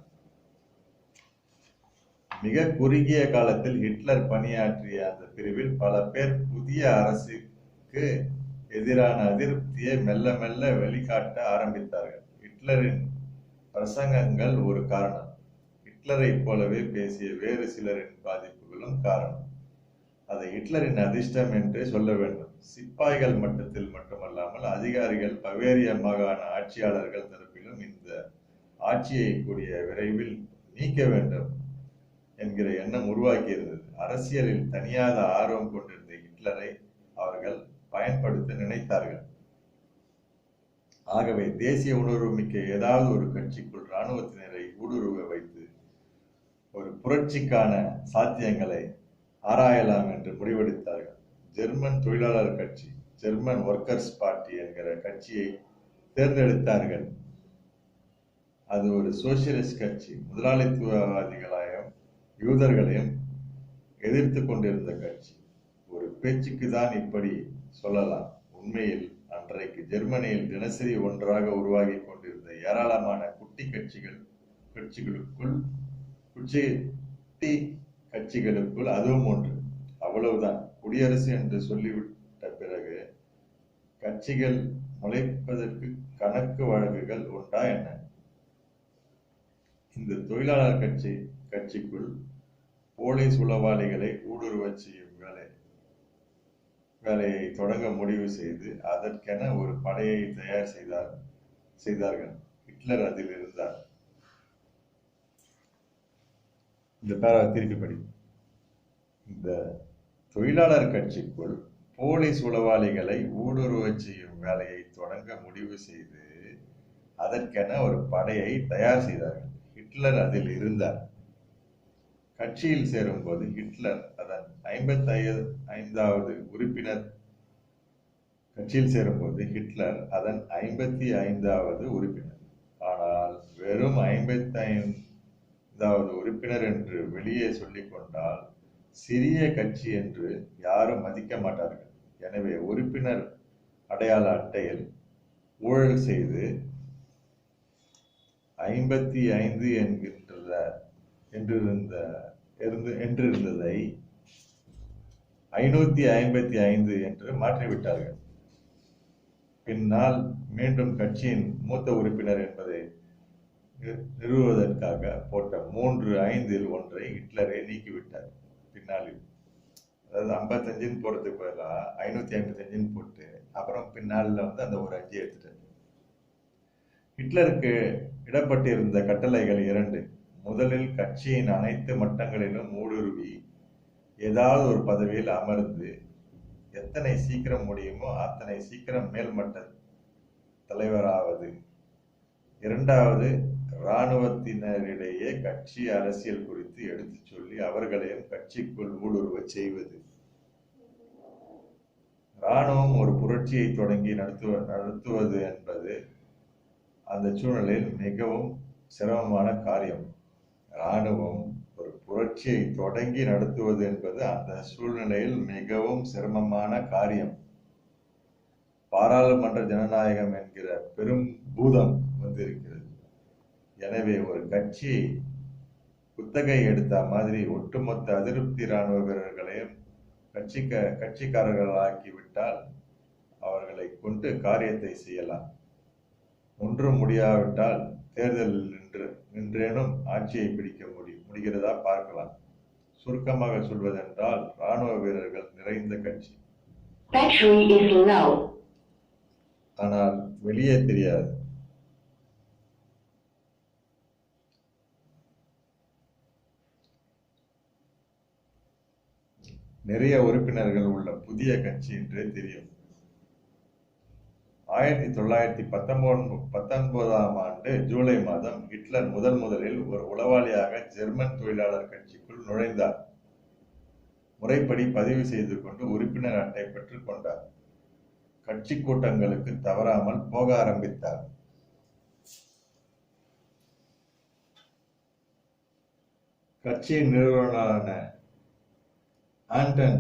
மிக குறுகிய காலத்தில் ஹிட்லர் பணியாற்றிய அந்த பிரிவில் பல பேர் புதிய அரசுக்கு எதிரான அதிருப்தியை மெல்ல மெல்ல வெளிக்காட்ட ஆரம்பித்தார்கள். ஹிட்லரின் பிரசங்கங்கள் ஒரு காரணம், ஹிட்லரை போலவே பேசிய வேறு சிலரின் பாதிப்புகளும் காரணம். அதை ஹிட்லரின் அதிர்ஷ்டம் என்றே சொல்ல வேண்டும். சிப்பாய்கள் மட்டத்தில் மட்டுமல்லாமல் அதிகாரிகள், பவேரிய மாகாண ஆட்சியாளர்கள் தரப்பிலும் இந்த ஆட்சியை கூடிய விரைவில் நீக்க வேண்டும் என்கிற எண்ணம் உருவாக்கியிருந்தது. அரசியலில் தனியாத ஆர்வம் கொண்டிருந்த ஹிட்லரை அவர்கள் பயன்படுத்த நினைத்தார்கள். ஆகவே தேசிய உணர்வு மிக்க ஏதாவது ஒரு கட்சிக்குள் இராணுவத்தினரை ஊடுருவ வைத்து ஒரு புரட்சிக்கான சாத்தியங்களை ஆராயலாம் என்று முடிவெடுத்தார்கள். ஜெர்மன் தொழிலாளர் கட்சி, ஜெர்மன் ஒர்க்கர்ஸ் பார்ட்டி என்கிற கட்சியை தேர்ந்தெடுத்தார்கள். அது ஒரு சோசியலிஸ்ட் கட்சி, முதலாளித்துவவாதிகளையும் யூதர்களையும் எதிர்த்து கொண்டிருந்த கட்சி. ஒரு பேச்சுக்கு தான் இப்படி சொல்லலாம். உண்மையில் அன்றைக்கு ஜெர்மனியில் தினசரி ஒன்றாக உருவாகி கொண்டிருந்த ஏராளமான குட்டி கட்சிகளுக்குள் அதுவும் ஒன்று. அவ்வளவுதான். குடியரசு என்று சொல்லிவிட்ட பிறகு கட்சிகள் முளைப்பதற்கு கணக்கு வழக்குகள் உண்டா என்ன? இந்த தொழிலாளர் கட்சிக்குள் போலீஸ் உளவாளிகளை ஊடுருவ செய்யும் வேலையை தொடங்க முடிவு செய்து அதற்கென ஒரு படையை தயார் செய்தார்கள். ஹிட்லர் அதில் இருந்தார். இந்த பேரா திருப்பி படி. இந்த தொழிலாளர் கட்சிக்குள் போலீஸ் உளவாளிகளை ஊடுருவ செய்யும் வேலையை தொடங்க முடிவு செய்து அதற்கென ஒரு படையை தயார் செய்தார்கள். ஹிட்லர் அதில் இருந்தார். கட்சியில் சேரும் போது ஹிட்லர் அதன் 55வது உறுப்பினர். கட்சியில் சேரும்போது ஹிட்லர் அதன் 55வது உறுப்பினர். ஆனால் வெறும் 55வது உறுப்பினர் என்று வெளியே சொல்லிக் கொண்டால் சிறிய கட்சி என்று யாரும் மதிக்க மாட்டார்கள். எனவே உறுப்பினர் அடையாள அட்டையில் ஊழல் செய்து 55 என்றிருந்ததை 555 என்று மாற்றிவிட்டார்கள். பின்னால் மீண்டும் கட்சியின் மூத்த உறுப்பினர் என்பதை நிறுவுவதற்காக போட்ட 3-5 ஒன்றை ஹிட்லரை நீக்கிவிட்டார். பின்னாளில், அதாவது 55 போறதுக்கு பதிலாக 555 போட்டு அப்புறம் பின்னால அந்த ஒரு 5 எடுத்துட்டார். ஹிட்லருக்கு இடப்பட்டிருந்த கட்டளைகள் 2. முதலில் கட்சியின் அனைத்து மட்டங்களிலும் ஊடுருவி ஏதாவது ஒரு பதவியில் அமர்ந்து எத்தனை சீக்கிரம் முடியுமோ அத்தனை சீக்கிரம் மேல்மட்ட தலைவராவது. 2வது, இராணுவத்தினரிடையே கட்சி அரசியல் குறித்து எடுத்துச் சொல்லி அவர்களையும் கட்சிக்குள் ஊடுருவச் செய்வது. இராணுவம் ஒரு புரட்சியை தொடங்கி நடத்துவது என்பது அந்த சூழ்நிலையில் மிகவும் சிரமமான காரியம். இராணுவம் ஒரு புரட்சியை தொடங்கி நடத்துவது என்பது அந்த சூழ்நிலையில் மிகவும் சிரமமான காரியம். பாராளுமன்ற ஜனநாயகம் என்கிற பெரும் பூதம் வந்திருக்கிறது. எனவே ஒரு கட்சி குத்தகை எடுத்த மாதிரி ஒட்டுமொத்த அதிருப்தி இராணுவ வீரர்களையும் கட்சிக்காரர்களாக்கிவிட்டால் அவர்களை கொண்டு காரியத்தை செய்யலாம். ஒன்றும் முடியாவிட்டால் தேர்தலில் நின்றேனும் ஆட்சியை பிடிக்க முடிகிறதா பார்க்கலாம். சுருக்கமாக சொல்வதென்றால் இராணுவ வீரர்கள் நிறைந்த கட்சி, ஆனால் வெளியே தெரியாது. நிறைய உறுப்பினர்கள் உள்ள புதிய கட்சி என்றே தெரியும். 1919ஆம் ஆண்டு ஜூலை மாதம் ஹிட்லர் முதலில் ஒரு உளவாளியாக ஜெர்மன் தொழிலாளர் கட்சிக்குள் நுழைந்தார். முறைப்படி பதிவு செய்து கொண்டு உறுப்பினர் அட்டை பெற்றுக் கொண்டார். கட்சி கூட்டங்களுக்கு தவறாமல் போக ஆரம்பித்தார். கட்சியின் நிறுவனரான ஆண்டன்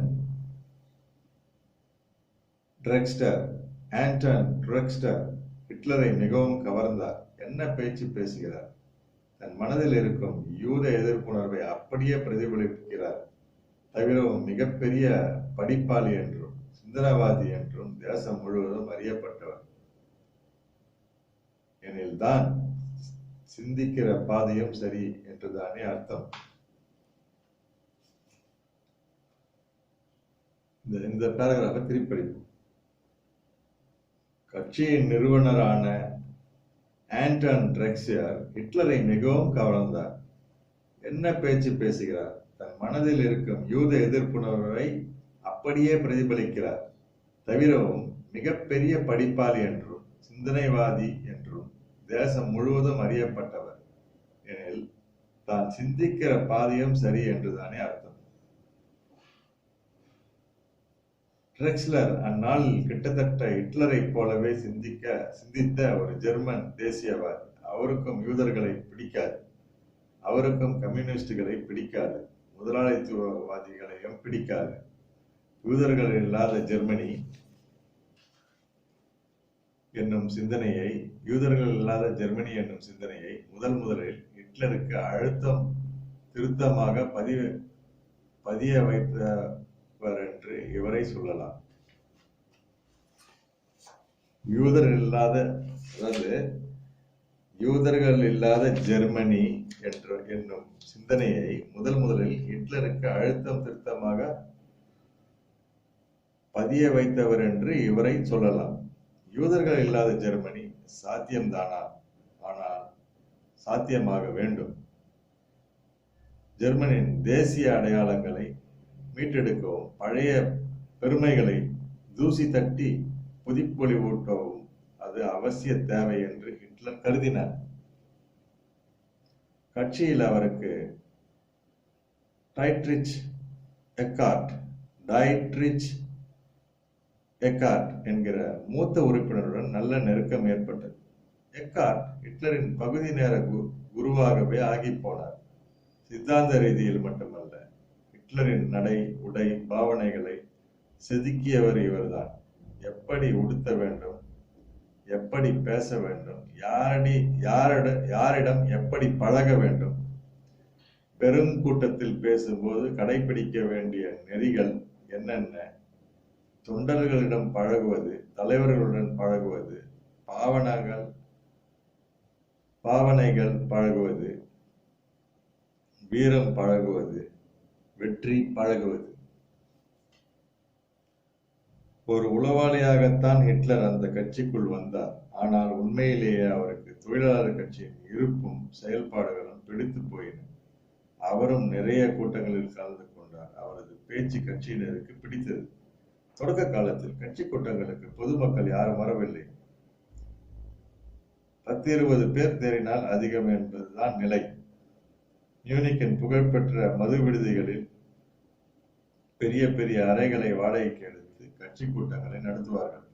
ட்ரெக்ஸ்டர் ஹிட்லரை மிகவும் கவர்ந்தார். என்ன பேச்சு பேசுகிறார்! தன் மனதில் இருக்கும் யூத எதிர்ப்புணர்வை அப்படியே பிரதிபலிக்கிறார். தவிரவும் மிகப்பெரிய படிப்பாளி என்றும் சிந்தனவாதி என்றும் தேசம் முழுவதும் அறியப்பட்டவர். எனில் தான் சிந்திக்கிற பாதையும் சரி என்றுதானே அர்த்தம். இந்த பேராகிராஃபை திருப்படிப்போம். கட்சியின் நிறுவனரான ஆண்டன் ட்ரெக்ஸ்டர் ஹிட்லரை மிகவும் கவர்ந்தார். என்ன பேச்சு பேசுகிறார்! தன் மனதில் இருக்கும் யூத எதிர்ப்புணர்வை அப்படியே பிரதிபலிக்கிறார். தவிரவும் மிகப்பெரிய படிப்பாளி என்றும் சிந்தனைவாதி என்றும் தேசம் முழுவதும் அறியப்பட்டவர். எனில் தான் சிந்திக்கிற பாதையும் சரி என்றுதானே அர்த்தம். ட்ரெக்ஸ்லர் அந்நாளில் கிட்டத்தட்ட ஹிட்லரை போலவே சிந்தித்த ஒரு ஜெர்மன் தேசியவாதி. அவருக்கும் யூதர்களை பிடிக்காது, அவருக்கும் கம்யூனிஸ்டுகளை பிடிக்காது, முதலாளித்துவவாதிகளையும் பிடிக்காது. யூதர்கள் இல்லாத ஜெர்மனி என்னும் சிந்தனையை முதலில் ஹிட்லருக்கு அழுத்தம் திருத்தமாக பதிய வைத்தவர் என்று இவரை சொல்லலாம். யூதர்கள் இல்லாத ஜெர்மனி என்னும் சிந்தனையை முதலில் ஹிட்லருக்கு அழுத்தம் திருத்தமாக பதிய வைத்தவர் என்று இவரை சொல்லலாம். யூதர்கள் இல்லாத ஜெர்மனி சாத்தியம்தானா? ஆனால் சாத்தியமாக வேண்டும். ஜெர்மனியின் தேசிய அடையாளங்களை மீட்டெடுக்கவும் பழைய பெருமைகளை தூசி தட்டி புதுப்பொலிவூட்டவும் அது அவசிய தேவை என்று ஹிட்லர் கருதினார். கட்சியில் அவருக்கு டைட்ரிச் எக்கார்ட் என்கிற மூத்த உறுப்பினருடன் நல்ல நெருக்கம் ஏற்பட்டது. எக்கார்ட் ஹிட்லரின் பகுதி நேர குருவாகவே ஆகி போனார். சித்தாந்த ரீதியில் மட்டுமல்ல, ஹிட்லரின் நடை, உடை, பாவனைகளை செதுக்கியவர் இவர்தான். எப்படி உடுத்த வேண்டும், எப்படி பேச வேண்டும், யாரிடம் எப்படி பழக வேண்டும், பெருங்கூட்டத்தில் பேசும்போது கடைபிடிக்க வேண்டிய நெறிகள் என்னென்ன, தொண்டர்களிடம் பழகுவது, தலைவர்களுடன் பழகுவது, பாவனைகள் பழகுவது, வீரம் பழகுவது, வெற்றி பழகுவது ஒரு உளவாளியாகத்தான் ஹிட்லர் அந்த கட்சிக்குள் வந்தார். ஆனால் உண்மையிலேயே அவருக்கு தொழிலாளர் கட்சியின் இருப்பும் செயல்பாடுகளும் பிடித்து போயின. அவரும் நிறைய கூட்டங்களில் கலந்து கொண்டார். அவரது பேச்சு கட்சியினருக்கு பிடித்தது. தொடக்க காலத்தில் கட்சி கூட்டங்களுக்கு பொதுமக்கள் யாரும் வரவில்லை. 10-20 பேர் தேறினால் அதிகம் என்பதுதான் நிலை. மியூனிக்கின் புகழ்பெற்ற மது விடுதிகளில் பெரிய பெரிய அறைகளை வாடகைக்கு எடுத்து கட்சி கூட்டங்களை நடத்துவார்கள்.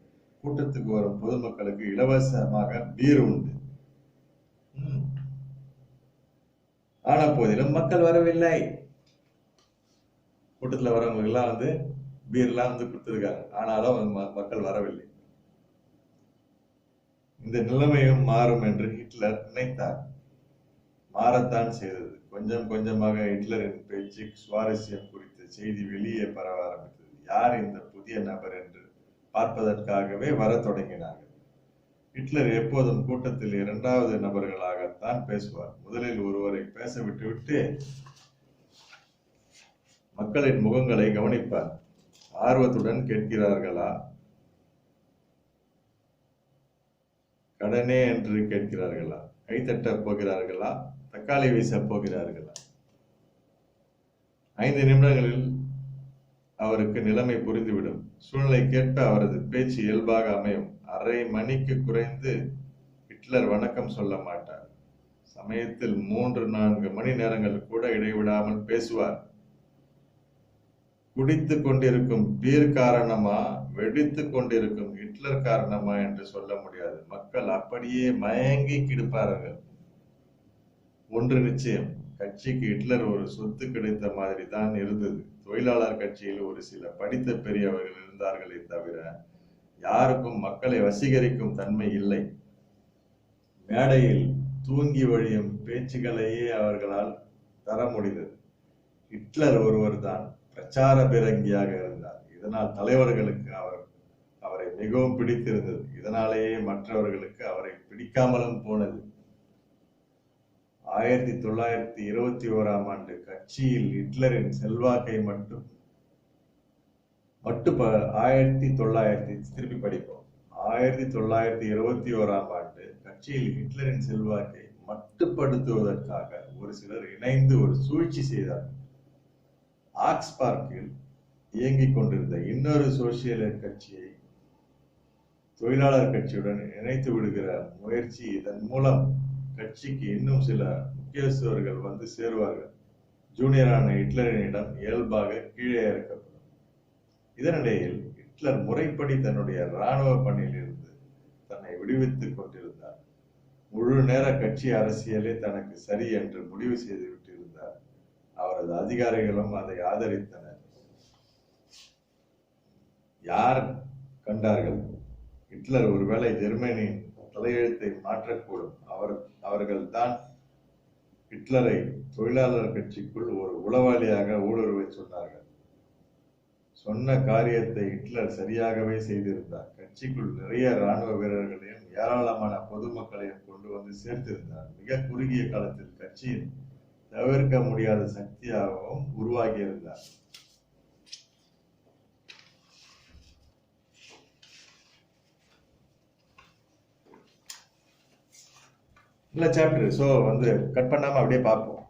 கூட்டத்துக்கு வரும் பொதுமக்களுக்கு இலவசமாக பீர் உண்டு. ஆன போதிலும் மக்கள் வரவில்லை. கூட்டத்தில் வரவங்களுக்கு எல்லாம் பீர்லாம் கொடுத்திருக்காங்க. ஆனாலும் மக்கள் வரவில்லை. இந்த நிலைமையும் மாறும் என்று ஹிட்லர் நினைத்தார். மாறத்தான் செய்தது. கொஞ்சம் கொஞ்சமாக ஹிட்லரின் பேச்சு சுவாரஸ்யம் குறித்த செய்தி வெளியே பரவ ஆரம்பித்தது. யார் இந்த புதிய நபர் என்று பார்ப்பதற்காகவே வர தொடங்கினார்கள். ஹிட்லர் எப்போதும் கூட்டத்தில் 2வது நபர்களாகத்தான் பேசுவார். முதலில் ஒருவரை பேச விட்டுவிட்டு மக்களின் முகங்களை கவனிப்பார். ஆர்வத்துடன் கேட்கிறார்களா, கடனே என்று கேட்கிறார்களா, கைத்தட்ட போகிறார்களா, தக்காளி வீச போகிறார்களா? 5 நிமிடங்களில் அவருக்கு நிலைமை புரிந்துவிடும். சூழ்நிலைக்கேற்ப அவரது பேச்சு இயல்பாக அமையும். அரை மணிக்கு குறைந்து ஹிட்லர் வணக்கம் சொல்ல மாட்டார். சமயத்தில் 3-4 மணி நேரங்கள் கூட இடைவிடாமல் பேசுவார். குடித்துக் கொண்டிருக்கும் பீர் காரணமா, வெடித்துக் கொண்டிருக்கும் ஹிட்லர் காரணமா என்று சொல்ல முடியாது. மக்கள் அப்படியே மயங்கி கிடப்பார்கள். ஒன்று நிச்சயம், கட்சிக்கு ஹிட்லர் ஒரு சொத்து கிடைத்த மாதிரி தான் இருந்தது. தொழிலாளர் கட்சியில் ஒரு சில படித்த பெரியவர்கள் இருந்தார்களே தவிர யாருக்கும் மக்களை வசீகரிக்கும் தன்மை இல்லை. மேடையில் தூங்கி வழியும் பேச்சுகளையே அவர்களால் தர முடிந்தது. ஹிட்லர் ஒருவர் தான் பிரச்சார பிறங்கியாக இருந்தார். இதனால் தலைவர்களுக்கு அவரை மிகவும் பிடித்திருந்தது. இதனாலேயே மற்றவர்களுக்கு அவரை பிடிக்காமலும் போனது. 1921ஆம் ஆண்டு கட்சியில் ஹிட்லரின் செல்வாக்கை மட்டும் 1921ஆம் ஆண்டு கட்சியில் ஹிட்லரின் செல்வாக்கை மட்டுப்படுத்துவதற்காக ஒரு சிலர் இணைந்து ஒரு சூழ்ச்சி செய்தார்கள். ஆக்ஸ்பார்க்கில் இயங்கிக் கொண்டிருந்த இன்னொரு சோசியலிஸ்ட் கட்சியை தொழிலாளர் கட்சியுடன் இணைத்து விடுகிற முயற்சி. இதன் மூலம் கட்சிக்கு இன்னும் சில முக்கியஸ்தவர்கள் வந்து சேருவார்கள். ஜூனியரான ஹிட்லரினிடம் இயல்பாக கீழே இறக்கப்படும். இதனிடையில் ஹிட்லர் முறைப்படி தன்னுடைய இராணுவ பணியிலிருந்து தன்னை விடுவித்துக் கொண்டிருந்தார். முழு நேர கட்சி அரசியலே தனக்கு சரி என்று முடிவு செய்து விட்டிருந்தார். அவரது அதிகாரிகளும் அதை ஆதரித்தனர். யார் கண்டார்கள்? ஹிட்லர் ஒருவேளை ஜெர்மனியின் தலையெழுத்தை மாற்றக்கூடும். அவர்கள் தான் ஹிட்லரை தொழிலாளர் கட்சிக்குள் ஒரு உளவாளியாக ஊடுருவ சொன்னார்கள். சொன்ன காரியத்தை ஹிட்லர் சரியாகவே செய்திருந்தார். கட்சிக்குள் நிறைய இராணுவ வீரர்களையும் ஏராளமான பொதுமக்களையும் கொண்டு வந்து சேர்த்திருந்தார். மிக குறுகிய காலத்தில் கட்சியின் தவிர்க்க முடியாத சக்தியாகவும் உருவாகியிருந்தார். இல்ல சாப்டர் சோ கட் பண்ணாம அப்படியே பார்ப்போம்.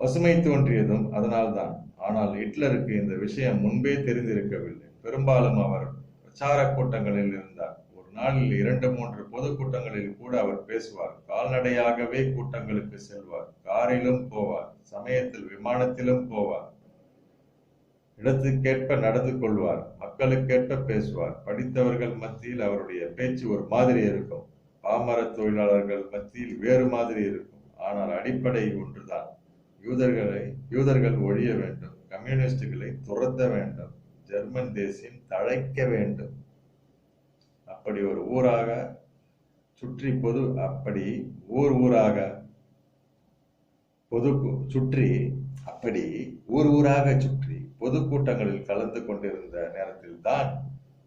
பசுமை தோன்றியதும் அதனால்தான். ஆனால் ஹிட்லருக்கு இந்த விஷயம் முன்பே தெரிந்திருக்கவில்லை. பெரும்பாலும் அவர் பிரச்சார கூட்டங்களில் இருந்தார். ஒரு நாளில் 2-3 பொதுக்கூட்டங்களில் கூட அவர் பேசுவார். கால்நடையாகவே கூட்டங்களுக்கு செல்வார். காரிலும் போவார். சமயத்தில் விமானத்திலும் போவார். இடத்துக்கேற்ப நடந்து கொள்வார். மக்களுக்கேற்ப பேசுவார். படித்தவர்கள் மத்தியில் அவருடைய பேச்சு ஒரு மாதிரி இருக்கும். பாமர தொழிலாளர்கள் மத்தியில் வேறு மாதிரி இருக்கும். ஆனால் அடிப்படை ஒன்றுதான். யூதர்கள் ஒழிய வேண்டும். கம்யூனிஸ்டுகளை துரத்த வேண்டும். ஜெர்மன் தேசம் தழைக்க வேண்டும். அப்படி ஒரு ஊராக சுற்றி பொதுக்கூட்டங்களில் கலந்து கொண்டிருந்த நேரத்தில் தான்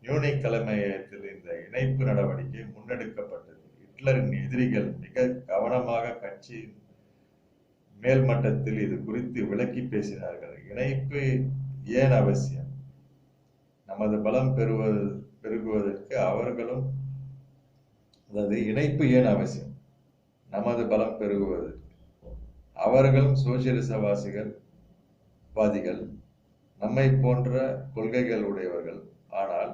மியூனிக் தலைமையகத்தில் இந்த இணைப்பு நடவடிக்கை முன்னெடுக்கப்பட்டது. ஹிட்லரின் எதிரிகள் மிக கவனமாக கட்சியின் மேல்மட்டத்தில் இது குறித்து விளக்கி பேசினார்கள். இணைப்பு ஏன் அவசியம்? நமது பலம் பெருகுவதற்கு அவர்களும், அதாவது இணைப்பு ஏன் அவசியம்? நமது பலம் பெருகுவதற்கு அவர்களும் வாதிகள், நம்மை போன்ற கொள்கைகள் உடையவர்கள். ஆனால்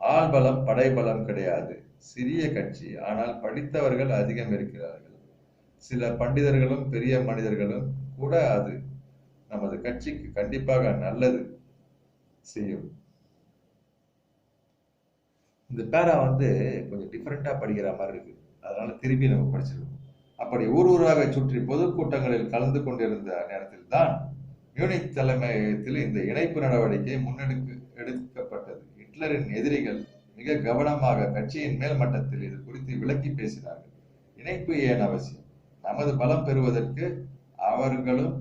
ஆள்பலம் படைபலம் கிடையாது. சிறிய கட்சி, ஆனால் படித்தவர்கள் அதிகம் இருக்கிறார்கள். சில பண்டிதர்களும் பெரிய மனிதர்களும் கூட அது நமது கட்சிக்கு கண்டிப்பாக நல்லது செய்யும். இந்த பேரா கொஞ்சம் டிஃப்ரெண்டா படிக்கிற மாதிரி இருக்கு, அதனால திருப்பி நம்ம படிச்சிருக்கோம். அப்படி ஊராக சுற்றி பொதுக்கூட்டங்களில் கலந்து கொண்டிருந்த நேரத்தில் தான் மியூனிக் தலைமையகத்தில் இந்த இணைப்பு நடவடிக்கை எடுக்கப்பட்டது. ஹிட்லரின் எதிரிகள் மிக கவனமாக கட்சியின் மேல் மட்டத்தில் இது குறித்து விளக்கி பேசினார்கள். இணைப்பு ஏன் அவசியம்? நமது பலம் பெறுவதற்கு அவர்களும்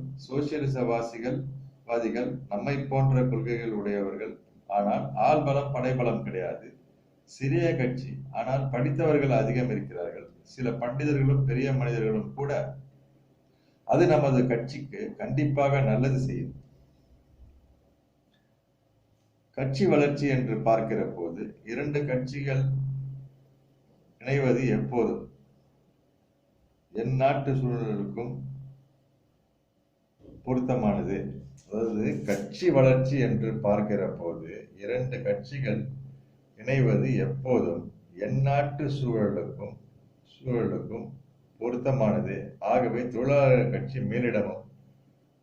வாதிகள், நம்மை போன்ற கொள்கைகள் உடையவர்கள். ஆனால் ஆள்பலம் படைபலம் கிடையாது. சிறிய கட்சி, ஆனால் படித்தவர்கள் அதிகம் இருக்கிறார்கள். சில பண்டிதர்களும் பெரிய மனிதர்களும் கூட அது நமது கட்சிக்கு கண்டிப்பாக நல்லது செய்யும். கட்சி வளர்ச்சி என்று பார்க்கிற போது இரண்டு கட்சிகள் இணைவது எப்போதும் என் நாட்டு சூழலுக்கும் பொருத்தமானது. அதாவது கட்சி வளர்ச்சி என்று பார்க்கிற போது இரண்டு கட்சிகள் இணைவது எப்போதும் என் நாட்டு சூழலுக்கும் பொருத்தமானது. ஆகவே தொழிலாளர் கட்சி மேலிடமும்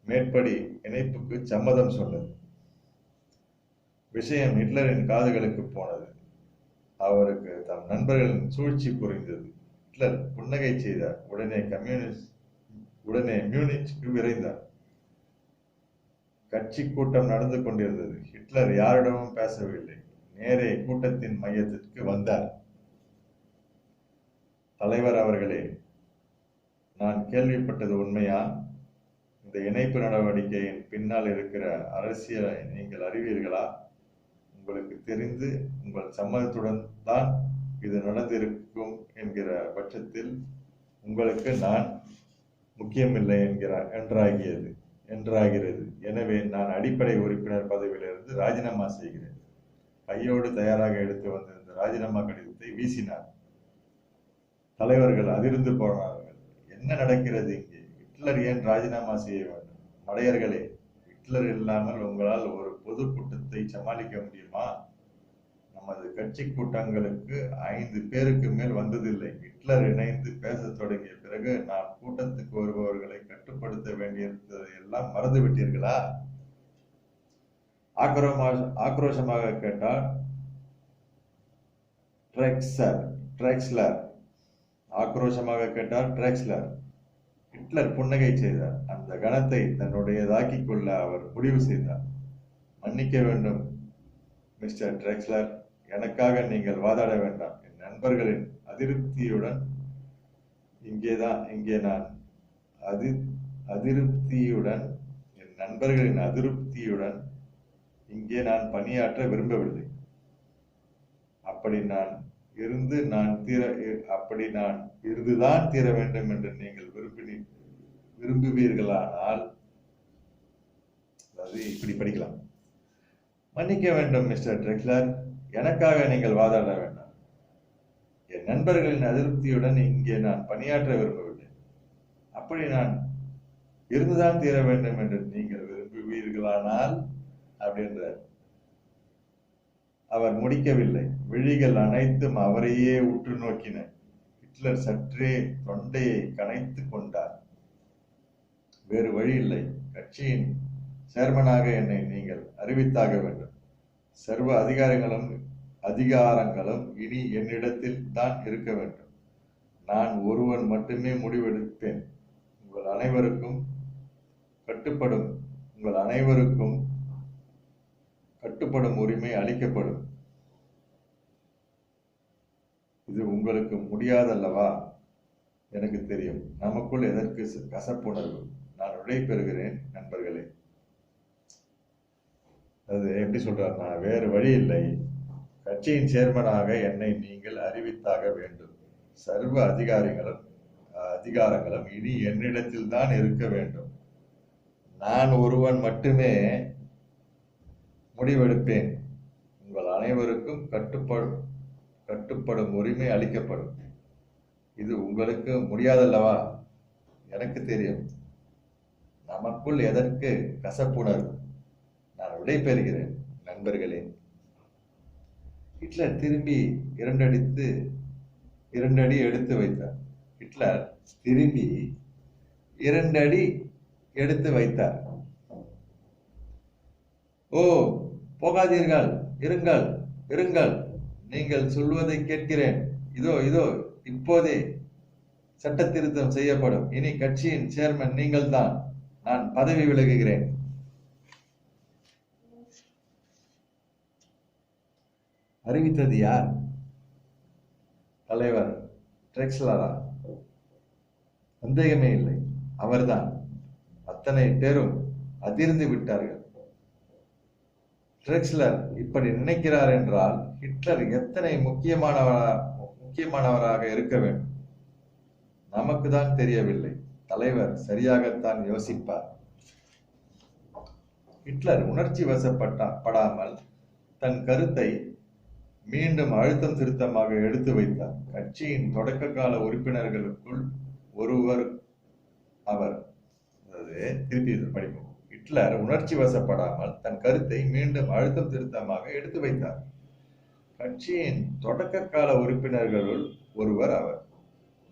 மேற்படி இணைப்புக்கு சம்மதம் சொன்னது. விஷயம் ஹிட்லரின் காதுகளுக்கு போனது. அவருக்கு தம் நண்பர்களின் சூழ்ச்சி புரிந்தது. ஹிட்லர் புன்னகை செய்தார். உடனே மியூனிச்சுக்கு விரைந்தார். கட்சி கூட்டம் நடந்து கொண்டிருந்தது. ஹிட்லர் யாரிடமும் பேசவில்லை. நேரே கூட்டத்தின் மையத்திற்கு வந்தார். தலைவர் அவர்களே, நான் கேள்விப்பட்டது உண்மையா? இந்த இணைப்பு நடவடிக்கையின் பின்னால் இருக்கிற அரசியலை நீங்கள் அறிவீர்களா? உங்களுக்கு தெரிந்து உங்கள் சம்மதத்துடன் தான் இது நடந்திருக்கும் என்கிற பட்சத்தில் உங்களுக்கு நான் முக்கியமில்லை என்றாகிறது. எனவே நான் அடிப்படை உறுப்பினர் பதவியிலிருந்து ராஜினாமா செய்கிறேன். கையோடு தயாராக எடுத்து வந்திருந்த ராஜினாமா கடிதத்தை வீசினார். தலைவர்கள் அதிர்ந்து போனார்கள். என்ன நடக்கிறது இங்கே? ஹிட்லர் ஏன் ராஜினாமா செய்ய வேண்டும்? மடையர்களே, ஹிட்லர் இல்லாமல் உங்களால் ஒரு பொது கூட்டத்தை சமாளிக்க முடியுமா? நமது கட்சி கூட்டங்களுக்கு 5 பேருக்கு மேல் வந்ததில்லை. ஹிட்லர் இணைந்து பேசத் தொடங்கிய பிறகு நாம் கூட்டத்துக்கு வருபவர்களை கட்டுப்படுத்த வேண்டியிருந்ததை எல்லாம் மறந்து விட்டீர்களா? ஆக்ரோஷமாக கேட்டார் ட்ரெக்ஸ்லர். ஹிட்லர் புன்னகை செய்தார். அந்த கணத்தை தன்னுடையதாக்கிக் கொள்ள அவர் முடிவு செய்தார். மன்னிக்க வேண்டும் மிஸ்டர் ட்ரெக்ஸ்லர், எனக்காக நீங்கள் வாதாட வேண்டாம். என் நண்பர்களின் அதிருப்தியுடன் இங்கே நான் பணியாற்ற விரும்பவில்லை. அப்படி நான் இருந்துதான் தீர வேண்டும் என்று நீங்கள் விரும்புவீர்களானால், அதாவது இப்படி படிக்கலாம். மன்னிக்க வேண்டும் மிஸ்டர் ட்ரெக்ஸ்லர், எனக்காக நீங்கள் வாதாட வேண்டாம். என் நண்பர்களின் அதிருப்தியுடன் இங்கே நான் பணியாற்ற விரும்பவில்லை. அப்படி நான் இருந்துதான் தீர வேண்டும் என்று நீங்கள் விரும்புவீர்களானால் அப்படின்றார். அவர் முடிக்கவில்லை. விழிகள் அனைத்தும் அவரையே உற்று நோக்கின. ஹிட்லர் சற்றே தொண்டையை கனைத்து கொண்டார். வேறு வழி இல்லை. கட்சியின் சேர்மனாக என்னை நீங்கள் அறிவித்தாக வேண்டும். சர்வ அதிகாரங்களும் இனி என்னிடத்தில் தான் இருக்க வேண்டும். நான் ஒருவன் மட்டுமே முடிவெடுப்பேன். உங்கள் அனைவருக்கும் கட்டுப்படும் உரிமை அளிக்கப்படும். இது உங்களுக்கு முடியாதல்லவா? எனக்கு தெரியும். நமக்குள் எதற்கு கசப்புணர்வு? நான் விடைபெறுகிறேன் நண்பர்களே. அது எப்படி சொல்றாருன்னா, வேறு வழி இல்லை. கட்சியின் சேர்மனாக என்னை நீங்கள் அறிவித்தாக வேண்டும். சர்வ அதிகாரங்களும் இனி என்னிடத்தில் தான் இருக்க வேண்டும். நான் ஒருவன் மட்டுமே முடிவெடுப்பேன். உங்கள் அனைவருக்கும் கட்டுப்படும் உரிமை அளிக்கப்படும். இது உங்களுக்கு முடியாதல்லவா? எனக்கு தெரியும். நமக்குள் எதற்கு கசப்புணர்வு? நான் விடைபெறுகிறேன் நண்பர்களே. ஹிட்லர் திரும்பி 2 அடி எடுத்து வைத்தார். ஹிட்லர் திரும்பி 2 அடி எடுத்து வைத்தார். ஓ, போகாதீர்கள், இருங்கள், இருங்கள். நீங்கள் சொல்வதை கேட்கிறேன். இதோ இப்போதே சட்ட திருத்தம் செய்யப்படும். இனி கட்சியின் சேர்மன் நீங்கள் தான். நான் பதவி விலகுகிறேன். அறிவித்தது யார்? தலைவர் ட்ரெக்ஸ்லரா? சந்தேகமே இல்லை, அவர்தான். அத்தனை பேரும் அதிர்ந்து விட்டார்கள். ட்ரெக்ஸ்லர் இப்படி நினைக்கிறார் என்றால் ஹிட்லர் எத்தனை முக்கியமானவராக இருக்க வேண்டும்? நமக்கு தான் தெரியவில்லை. தலைவர் சரியாகத்தான் யோசிப்பார். ஹிட்லர் உணர்ச்சி வசப்படாமல் தன் கருத்தை மீண்டும் அழுத்தம் திருத்தமாக எடுத்து வைத்தார். கட்சியின் தொடக்க கால உறுப்பினர்களுக்குள் ஒருவர் அவர். திருப்பி படிப்போம். ஹிட்லர் உணர்ச்சி வசப்படாமல் தன் கருத்தை மீண்டும் அழுத்தம் திருத்தமாக எடுத்து வைத்தார். கட்சியின் தொடக்க கால உறுப்பினர்களுள் ஒருவர் அவர்.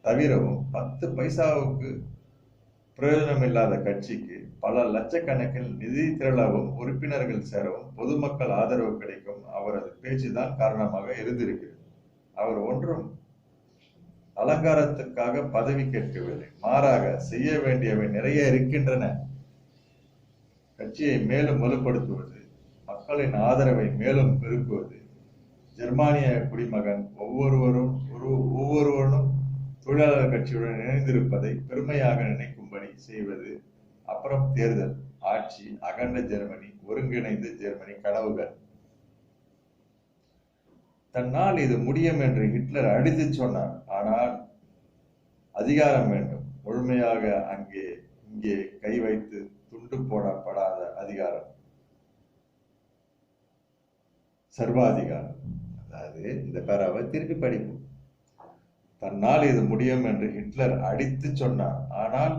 தவிரவும் 10 பைசாவுக்கு பிரயோஜனம் இல்லாத கட்சிக்கு பல லட்சக்கணக்கில் நிதி திரளவும் உறுப்பினர்கள் சேரவும் பொதுமக்கள் ஆதரவு கிடைக்கும் அவரது பேச்சுதான் காரணமாக இருந்திருக்கிறது. அவர் ஒன்றும் அலங்காரத்துக்காக பதவி கேட்கவில்லை. மாறாக செய்ய வேண்டியவை நிறைய இருக்கின்றன. கட்சியை மேலும் வலுப்படுத்துவது, மக்களின் ஆதரவை மேலும் பெருக்குவது, ஜெர்மானிய குடிமகன் ஒவ்வொருவரும் தொழிலாளர் கட்சியுடன் இணைந்திருப்பதை பெருமையாக நினைக்கும்படி செய்வது, அப்புறம் தேர்தல், ஆட்சி, அகண்ட ஜெர்மனி, ஒருங்கிணைந்த ஜெர்மனி கனவுகள். தன்னால் இது முடியும் என்று ஹிட்லர் அடித்து சொன்னார். ஆனால் அதிகாரம் வேண்டும், முழுமையாக இங்கே கை வைத்து துண்டு போடப்படாத அதிகாரம், சர்வாதிகாரம். அதாவது இந்த பேராவை திருப்பி படிப்போம். தன்னால் இது முடியும் என்று ஹிட்லர் அடித்து சொன்னார். ஆனால்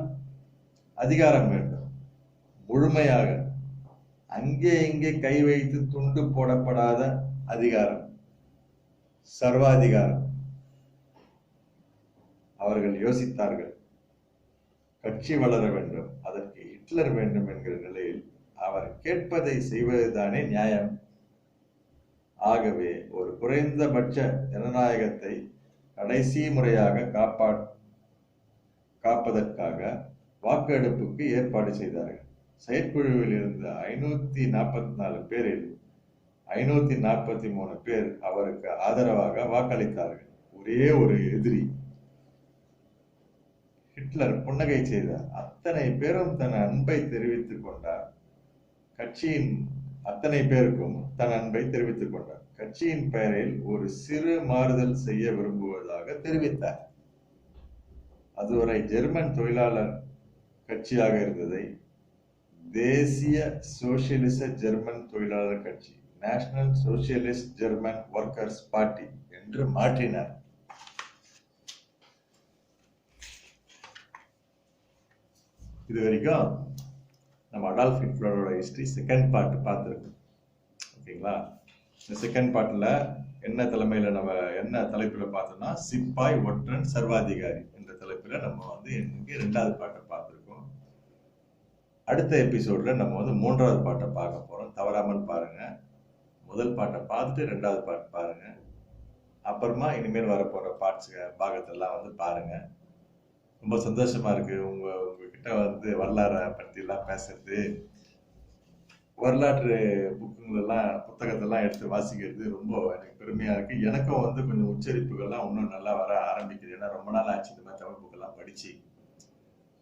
அதிகாரம் வேண்டும், முழுமையாக இங்கே கை வைத்து துண்டு போடப்படாத அதிகாரம், சர்வாதிகாரம். அவர்கள் யோசித்தார்கள். கட்சி வளர வேண்டும், அதற்கு ஹிட்லர் வேண்டும் என்கிற நிலையில் அவர் கேட்பதை செய்வதுதானே நியாயம். ஆகவே ஒரு குறைந்தபட்ச ஜனநாயகத்தை கடைசி முறையாக காப்பதற்காக வாக்கெடுப்புக்கு ஏற்பாடு செய்தார்கள். செயற்குழுவில் இருந்த 544 பேரில் 543 பேர் அவருக்கு ஆதரவாக வாக்களித்தார்கள். ஒரே ஒரு எதிரி. ஹிட்லர் புன்னகை செய்தார். அத்தனை பேரும் தன் அன்பை தெரிவித்துக் கொண்டார். அத்தனை பேருக்கும் தன் அன்பை தெரிவித்துக் கொண்டார். கட்சியின் பெயரில் ஒரு சிறு மாறுதல் செய்ய விரும்புவதாக தெரிவித்தார். அதுவரை ஜெர்மன் தொழிலாளர் கட்சியாக இருந்ததை தேசிய சோசியலிச ஜெர்மன் தொழிலாளர் கட்சி, national socialist German workers party என்று மாற்றினார். இது வரைக்கும் நம்ம அடால்ஃப் ஹிட்லரோட ஹிஸ்டரி செகண்ட் பார்ட் பார்த்துருக்கோம். ஓகேங்களா? இந்த செகண்ட் பார்ட்ல என்ன தலைப்பில் பார்த்தோம்னா, சிப்பாய் ஒற்றன் சர்வாதிகாரி என்ற தலைப்பில் நம்ம இன்னைக்கு 2வது பாட்டை பார்த்துருக்கோம். அடுத்த எபிசோட்ல நம்ம 3வது பாட்டை பார்க்க போறோம். தவறாமல் பாருங்க. முதல் பாட்டை பார்த்துட்டு 2வது பாட்டு பாருங்க. அப்புறமா இனிமேல் வரப்போற பாகத்தெல்லாம் பாருங்க. ரொம்ப சந்தோஷமா இருக்கு உங்ககிட்ட வரலாறை பற்றி எல்லாம் பேசுறது, வரலாற்று புத்தகத்தெல்லாம் எடுத்து வாசிக்கிறது ரொம்ப எனக்கு பெருமையா இருக்கு. எனக்கும் கொஞ்சம் உச்சரிப்புகள்லாம் இன்னும் நல்லா வர ஆரம்பிக்குது. ஏன்னா ரொம்ப நாள் ஆச்சு இந்த மாதிரி தமிழ் புக்கெல்லாம் படிச்சு.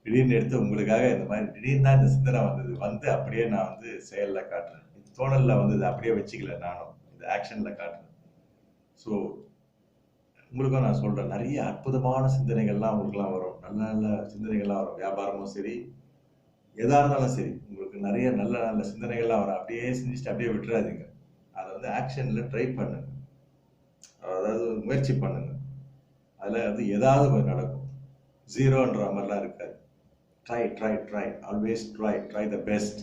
திடீர்னு எடுத்து உங்களுக்காக இந்த மாதிரி திடீர்னு தான் இந்த சிந்தனை வந்தது. அப்படியே நான் செயல்ல காட்டுறேன். தோணல்ல அப்படியே வச்சுக்கல, நானும் இந்த ஆக்ஷன்ல காட்டுறேன். ஸோ உங்களுக்கும் நான் சொல்றேன், நிறைய அற்புதமான சிந்தனைகள்லாம் உங்களுக்குலாம் வரும். நல்ல நல்ல சிந்தனைகள்லாம் வரும். வியாபாரமும் சரி, எதா இருந்தாலும் சரி, உங்களுக்கு நிறைய நல்ல நல்ல சிந்தனைகள்லாம் வரும். அப்படியே செஞ்சுட்டு அப்படியே விட்டுறாதீங்க. அதை வந்து ஆக்ஷனில் ட்ரை பண்ணுங்க, அதாவது முயற்சி பண்ணுங்க. அதில் வந்து ஏதாவது கொஞ்சம் நடக்கும். ஜீரோன்ற மாதிரிலாம் இருக்காது. Try try try, always try try the best,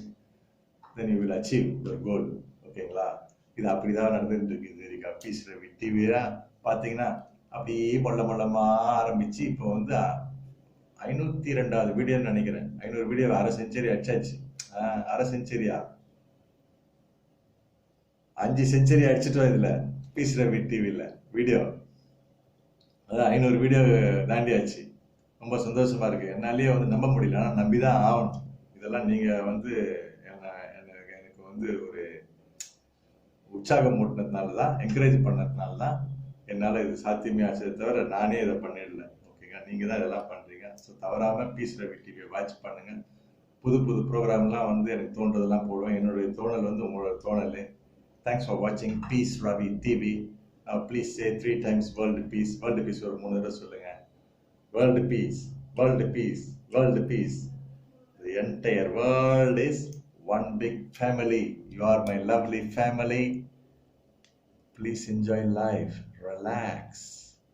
then you will achieve your goal. ஓகேங்களா? இது அப்படிதான் நடந்துட்டு இருக்குது சரிக்கா. பீஸ் ரவி டிவியா பார்த்தீங்கன்னா அப்படியே மொல்லமாக ஆரம்பிச்சு இப்போ வந்து 502வது வீடியோன்னு நினைக்கிறேன். 500 வீடியோ, அரை செஞ்சுரி அடிச்சாச்சு. அரை செஞ்சுரியா, 5 செஞ்சுரி அடிச்சுட்டோம் இதுல பீஸ் ரவி டிவியில் வீடியோ. அதான் 500 வீடியோ தாண்டியாச்சு. ரொம்ப சந்தோஷமா இருக்கு. என்னாலேயே வந்து நம்ப முடியல, ஆனால் நம்பிதான் ஆகணும். இதெல்லாம் நீங்க வந்து எனக்கு வந்து ஒரு உற்சாகம் மூட்டினதுனால தான், என்கரேஜ் பண்ணதுனால தான் என்னால் இது சாத்தியமே ஆச்சதை தவிர நானே இதை பண்ணிடல. ஓகேங்க, நீங்கள் தான் இதெல்லாம் பண்ணுறீங்க. ஸோ தவறாமல் பீஸ் ரவி டிவியை வாட்ச் பண்ணுங்கள். புது புது ப்ரோக்ராம்லாம் வந்து எனக்கு தோன்றதெல்லாம் போடுவேன். என்னுடைய தோணல் வந்து உங்களோட தோணல். தேங்க்ஸ் ஃபார் வாட்சிங் peace Ravi TV. Please say 3 times world peace. World peace ஒரு 3 தடவை சொல்லுங்கள். World peace, world peace, world peace. The entire world is one big family. You are my lovely family. Please enjoy life. Relax.